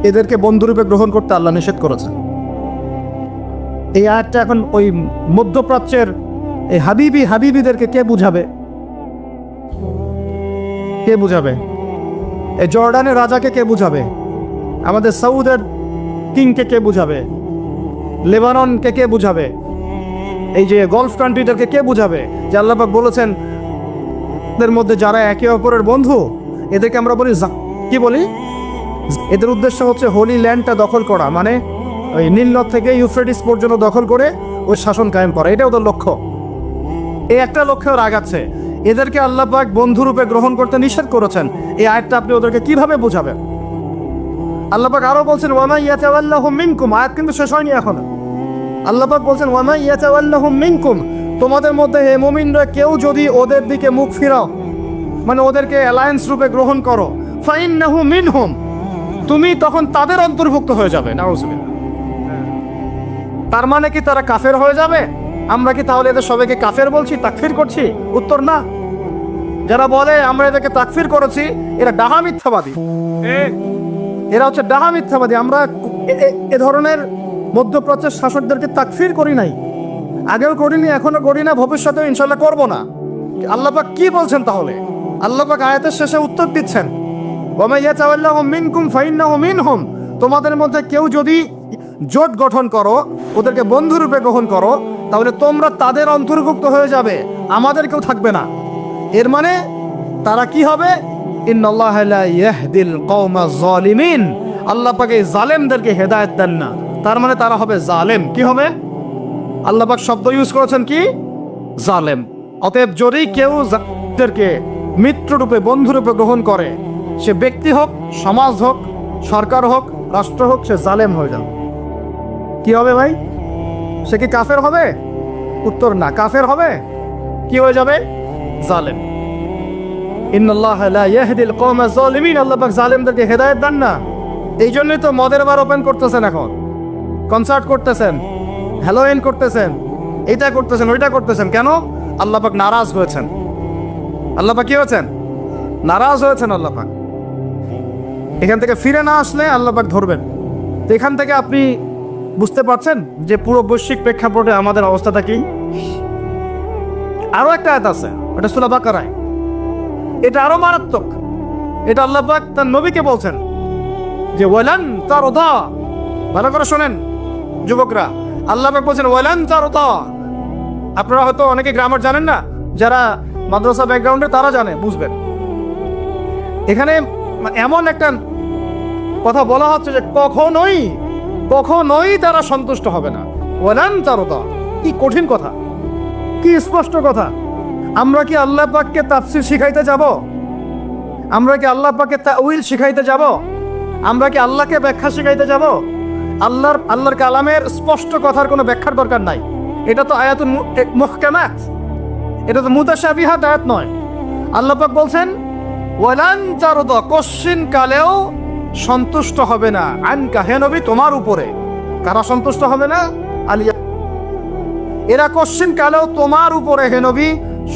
এদেরকে বন্ধুরূপে গ্রহণ করতে আল্লাহ নিষেধ করেছেন। এই আয়াতটা এখন ওই মধ্যপ্রাচ্যের এই হাবিবিদেরকে কে বুঝাবে? কে বুঝাবে? এই জর্ডানের রাজাকে কে বুঝাবে? আমাদের সৌদের কিংকে কে বুঝাবে? লেবাননকে কে বুঝাবে? এই যে গলফ কান্ট্রিদেরকে কে বুঝাবে যে আল্লাহ পাক বলেছেন এদের মধ্যে যারা একে অপরের বন্ধু, এদেরকে আমরা বলি কি বলি? এদের উদ্দেশ্য হচ্ছে হোলি ল্যান্ডটা দখল করা, মানে ওই নীল নদ থেকে ইউফ্রেটিস পর্যন্ত দখল করে ওই শাসন কায়েম করা, এটা ওদের লক্ষ্য। এই একটা লক্ষ্যের আগাচ্ছে। এদেরকে আল্লাহ পাক বন্ধুরূপে গ্রহণ করতে নিষেধ করেছেন। এই আয়াতটা আপনি ওদেরকে কিভাবে বোঝাবেন? আল্লাহ পাক আরো বলছেন ওয়ামা ইয়াতাওয়াল্লাহুম মিনকুম, আয়াত কিন্তু শেষ হয়নি এখনো। আল্লাহ পাক বলছেন ওয়ামা ইয়াতাওয়াল্লাহুম মিনকুম, তোমাদের মধ্যে হে মুমিনরা কেউ যদি ওদের দিকে মুখ ফিরাও, মানে ওদেরকে অ্যালায়েন্স রূপে গ্রহণ করো, ফাইন্নাহু মিনহুম, তুমি তখন তাদের অন্তর্ভুক্ত হয়ে যাবে। নাউজুবিল্লাহ। তার মানে কি তারা কাফের হয়ে যাবে? আমরা কি তাহলে এদের সবাইকে কাফের বলছি, তাকফির করছি? উত্তর না। যারা বলে আমরা এদেরকে তাকফির করেছি, এরা ডাহা মিথ্যাবাদী। এরা হচ্ছে ডাহা মিথ্যাবাদী। আমরা এ ধরনের মধ্যপ্রাচ্যের শাসকদেরকে তাকফির করি নাই, আগেও করিনি, এখনো করি না, ভবিষ্যতেও ইনশাল্লাহ করব না। আল্লাহ পাক কি বলছেন তাহলে? আল্লাহ পাক আয়াতের শেষে উত্তর দিচ্ছেন ওয়ামা ইয়াতাওয়াল্লাহুম মিনকুম ফাইন্নাহু মিনহুম, তোমাদের মধ্যে কেউ যদি জোট গঠন করো, ওদেরকে বন্ধুরূপে গ্রহণ করো, তাহলে তোমরা তাদের অন্তর্ভুক্ত হয়ে যাবে, আমাদের কেউ থাকবে না। এর মানে তারা কি হবে? ইন্নাল্লাহা লা ইয়াহদিল কওমাজ জালিমিন, আল্লাহ পাক এই জালেমদেরকে হেদায়েত দেন না। তার মানে তারা হবে জালেম। কি হবে? আল্লাহ পাক শব্দ ইউজ করেছেন কি? জালেম। অতএব যদি কেউ জালেমদেরকে মিত্ররূপে বন্ধুরূপে গ্রহণ করে, সে ব্যক্তি হোক, সমাজ হোক, সরকার হোক, রাষ্ট্র হোক, সে জালেম হয়ে যাবে। কি হবে ভাই? সে কি কাফের হবে? উত্তর না। কাফের হবে? কি হয়ে যাবে? জালেম। ইন্নাল্লাহা লা ইয়াহদিল কওমাজ জালিমিন, আল্লাহ পাক জালেমদেরকে হেদায়েত দেন না। এই জন্যই তো মদের বার ওপেন করতেছেন, এখন কনসার্ট করতেছেন, হ্যালোইন করতেছেন, এইটা করতেছেন, ওইটা করতেছেন। কেন? আল্লাহ পাক নারাজ হয়েছেন। আল্লাহ পাক কি হয়েছেন? নারাজ হয়েছেন। আল্লাহ পাক এখান থেকে ফিরে না আসলে আল্লাহ পাক ধরবেন। তো এখান থেকে আপনি বুঝতে পারছেন যে পুরো বৈশ্বিক প্রেক্ষাপটে আমাদের অবস্থাটা কি। আরো একটা আয়াত আছে, ওটা সূরা বাকারায়, এটা আরো মারাত্মক। এটা আল্লাহ পাক তার নবীকে বলছেন যে ওয়ালান তারদা, ভালো করে শোনেন যুবকরা, আল্লাহ পাক বলছেন ওয়ালান তারদা। আপনারা হয়তো অনেকে গ্রামার জানেন না, যারা মাদ্রাসা ব্যাকগ্রাউন্ডে তারা জানে, বুঝবেন। এখানে এমন একটা কথা বলা হচ্ছে যে কখনোই তারা সন্তুষ্ট হবে না। ওয়ালান তারদা, কি কঠিন কথা, কি স্পষ্ট কথা। আমরা কি আল্লাহ পাককে তাফসীর শিখাইতে যাব? আমরা কি আল্লাহ পাককে তাউইল শিখাইতে যাব? আমরা কি আল্লাহকে ব্যাখ্যা শিখাইতে যাব? আল্লাহর কালামের স্পষ্ট কথার কোনো ব্যাখ্যার দরকার নাই। এটা তো আয়াতুল মুহকামাত, এটা তো মুতাশাবিহাত আয়াত নয়। আল্লাহ পাক বলছেন ওয়ালান তারদা, কোশ্চিন কালেও সন্তুষ্ট হবে না, আনকা, হে নবী, তোমার উপরে। কারা সন্তুষ্ট হবে না? আলিয়া, এরা কোশ্চিন কালেও তোমার উপরে হে নবী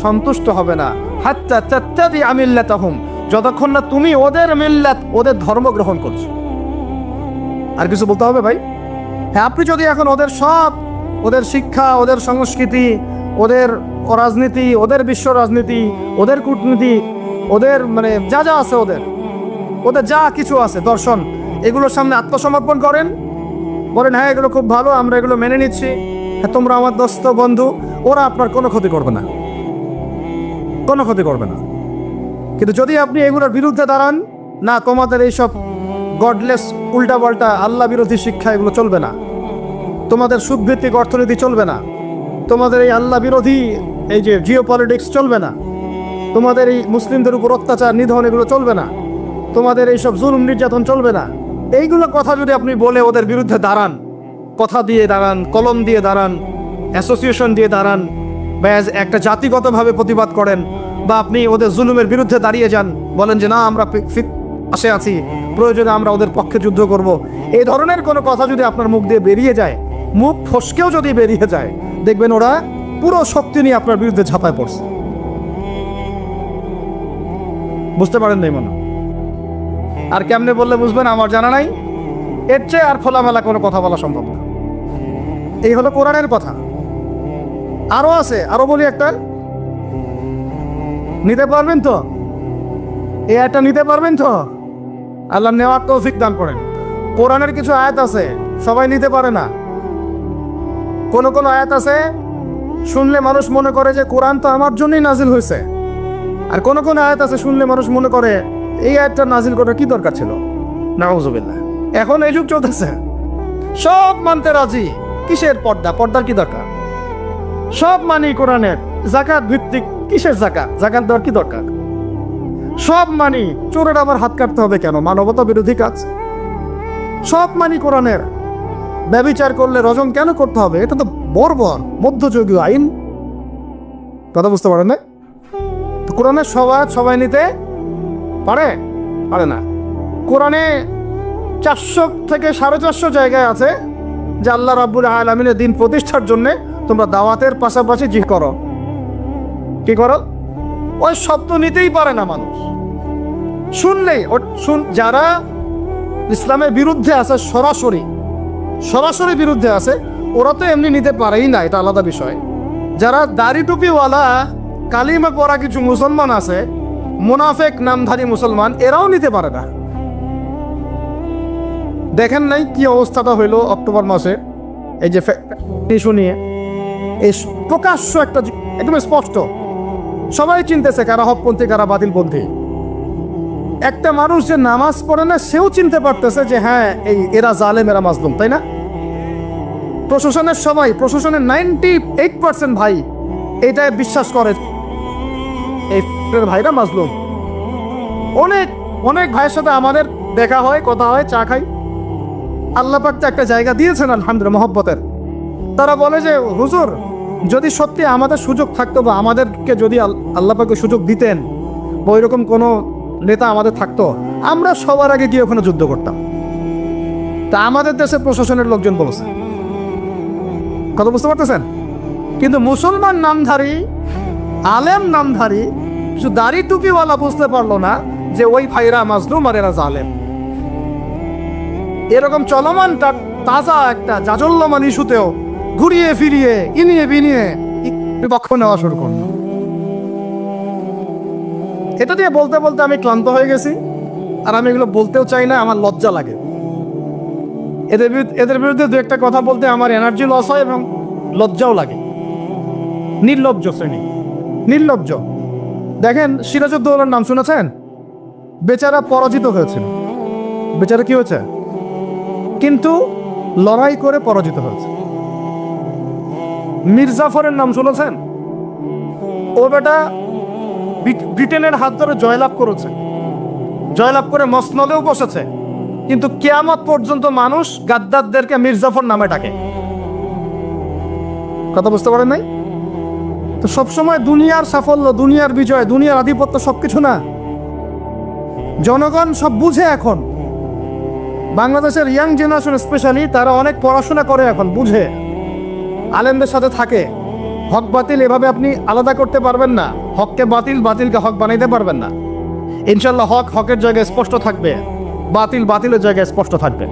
সন্তুষ্ট হবে না। হাত্তা তাত্তাবিআ মিল্লাতাহুম, যতক্ষণ না তুমি ওদের মিল্লাত, ওদের ধর্ম গ্রহণ করছো। আর কিছু বলতে হবে ভাই? হ্যাঁ, আপনি যদি এখন ওদের শিক্ষা, ওদের সংস্কৃতি, ওদের রাজনীতি, ওদের বিশ্ব রাজনীতি, ওদের কূটনীতি, ওদের মানে যা যা আছে, ওদের যা কিছু আছে, দর্শন, এগুলোর সামনে আত্মসমর্পণ করেন, বলেন হ্যাঁ এগুলো খুব ভালো, আমরা এগুলো মেনে নিচ্ছি, হ্যাঁ তোমরা আমার দোস্ত বন্ধু, ওরা আপনার কোনো ক্ষতি করবে না, কোনো ক্ষতি করবে না। কিন্তু যদি আপনি এগুলোর বিরুদ্ধে দাঁড়ান, না তোমাদের এইসব গডলেস উল্টাপাল্টা আল্লাহ বিরোধী শিক্ষা এগুলো চলবে না, তোমাদের সুদভিত্তিক অর্থনীতি চলবে না, তোমাদের এই আল্লাহ বিরোধী এই যে জিও পলিটিক্স চলবে না, তোমাদের এই মুসলিমদের উপর অত্যাচার নিধন এগুলো চলবে না, তোমাদের এইসব জুলুম নির্যাতন চলবে না, এইগুলো কথা যদি আপনি বলে ওদের বিরুদ্ধে দাঁড়ান, কথা দিয়ে দাঁড়ান, কলম দিয়ে দাঁড়ান, অ্যাসোসিয়েশন দিয়ে দাঁড়ান, বা একটা জাতিগতভাবে প্রতিবাদ করেন, বা আপনি ওদের জুলুমের বিরুদ্ধে দাঁড়িয়ে যান, বলেন যে না আমরা পাশে আছি, প্রয়োজনে আমরা ওদের পক্ষে যুদ্ধ করব, এই ধরনের কোনো কথা যদি আপনার মুখ দিয়ে বেরিয়ে যায়, মুখ ফসকেও যদি বেরিয়ে যায়, দেখবেন ওরা পুরো শক্তি নিয়ে আপনার বিরুদ্ধে ঝাঁপায় পড়ছে। বুঝতে পারেন নাই মনে? আর কেমনে বললে বুঝবেন আমার জানা নাই, এর চেয়ে আর খোলামেলা কোনো কথা বলা সম্ভব না। এই হলো কোরআনের কথা। আরো আছে, আরো বলি একটা, নিতে পারবেন তো? এই আয়াতটা নিতে পারবেন তো? আল্লাহ নেওয়ার তৌফিক দান করেন। কোরআনের কিছু আয়াত আছে সবাই নিতে পারে না। কোন কোন আয়াত আছে শুনলে মানুষ মনে করে যে কোরআন তো আমার জন্যই নাজিল হয়েছে, আর কোন কোন আয়াত আছে শুনলে মানুষ মনে করে এই আয়াতটা নাজিল করার কি দরকার ছিল। নাউজুবিল্লাহ। এখন এই যুগ চলতেছে, সব মানতে রাজি, কিসের পর্দা? পর্দার কি দরকার? সব মানি কোরআনের, যাকাত ভিত্তিক, কিসের যাকাত? যাকাত দেওয়ার কি দরকার? সব মানি, চোরের আবার হাত কাটতে হবে কেন? মানবতা বিরোধী কাজ। সব মানি কোরআনের, ব্যভিচার করলে রজম কেন করতে হবে? এটা তো বর্বর মধ্যযুগীয় আইন। কথা বুঝতে পারেন না? কোরআনের সবাই নিতে পারে পারে না। কোরআনে 400 থেকে 450 জায়গায় আছে যে আল্লাহ রাব্বুল আলামিনের দিন প্রতিষ্ঠার জন্য তোমরা দাওয়াতের পাশাপাশি জি করো। কি করো? ওই শব্দ নিতেই পারে না মানুষ। শুনলেই যারা ইসলামের বিরুদ্ধে আছে, সরাসরি বিরুদ্ধে আছে, ওরা তো এমনি নিতে পারেই না, এটা আলাদা বিষয়। যারা দাড়ি টুপিওয়ালা কালিমা পড়া কিছু মুসলমান আছে, মুনাফেক নামধারী মুসলমান, এরাও নিতে পারে না। দেখেন নাই কি অবস্থাটা হইলো অক্টোবর মাসে, এই যে ইস্যু নিয়ে, এই প্রকাশ্য একটা একদম স্পষ্ট, সবাই চিনতেছে কারা হকপন্থী কারা বাতিলপন্থী। একটা মানুষ যে নামাজ পড়ে না সেও চিনতে পারতেছে যে হ্যাঁ এরা জালেম, এরা মাজলুম, তাই না? প্রশাসনের সবাই, প্রশাসনের 98% ভাই এটাই বিশ্বাস করে এই ভাইরা মাজলুম। অনেক ভাইয়ের সাথে আমাদের দেখা হয়, কথা হয়, চা খাই। আল্লাহ পাক তো একটা জায়গা দিয়েছেন আলহামদুলিল্লাহ মহব্বতের। তারা বলে যে হুজুর, যদি সত্যি আমাদের সুযোগ থাকতো বা আমাদেরকে যদি আল্লাহ পাক সুযোগ দিতেন বা ওইরকম কোনো নেতা আমাদের থাকতো, আমরা সবার আগে গিয়ে ওখানে যুদ্ধ করতাম। তা আমাদের দেশে প্রশাসনের লোকজন বলছে। কথা বুঝতে পারতেছেন? কিন্তু মুসলমান নামধারী, আলেম নামধারী, কিছু দাড়ি টুপিওয়ালা বুঝতে পারলো না যে ওই ভাইরা মাজলুম আর এরা জালেম। এরকম চলমান তাজা একটা জাজল্যমান ইস্যুতেও ঘুরিয়ে ফিরিয়ে ইনিয়ে বিনিয়ে বিপক্ষ নেওয়া শুরু করল। এটা দিয়ে বলতে বলতে আমি ক্লান্ত হয়ে গেছি, আর আমি এগুলো বলতেও চাই না, আমার লজ্জা লাগে। এদের বিরুদ্ধে দু একটা কথা বলতে আমার এনার্জি লস হয় এবং লজ্জাও লাগে। নির্লজ্জ শ্রেণী, নির্লজ্জ। দেখেন সিরাজউদ্দৌলার নাম শুনেছেন? বেচারা পরাজিত হয়েছিল। বেচারা কি হয়েছে? কিন্তু লড়াই করে পরাজিত হয়েছে। মির্জাফরের নাম শুনেছেন? ও বেটা ব্রিটেনের হাত ধরে জয়লাভ করেছে, জয়লাভ করে মসনদেও বসেছে, কিন্তু কিয়ামত পর্যন্ত মানুষ গাদ্দারদেরকে মির্জাফর নামে ডাকে। কথা বুঝতে পারেন নাই? তো সবসময় দুনিয়ার সাফল্য, দুনিয়ার বিজয়, দুনিয়ার আধিপত্য সবকিছু না। জনগণ সব বুঝে এখন। বাংলাদেশের ইয়াং জেনারেশন স্পেশালি, তারা অনেক পড়াশোনা করে, এখন বুঝে, আলেমদের সাথে থাকে। হক বাতিল এভাবে আপনি আলাদা করতে পারবেন না। হককে বাতিল, বাতিলকে হক বানাইতে পারবেন না। ইনশাল্লাহ হক হকের জায়গায় স্পষ্ট থাকবে, বাতিল বাতিলের জায়গায় স্পষ্ট থাকবে।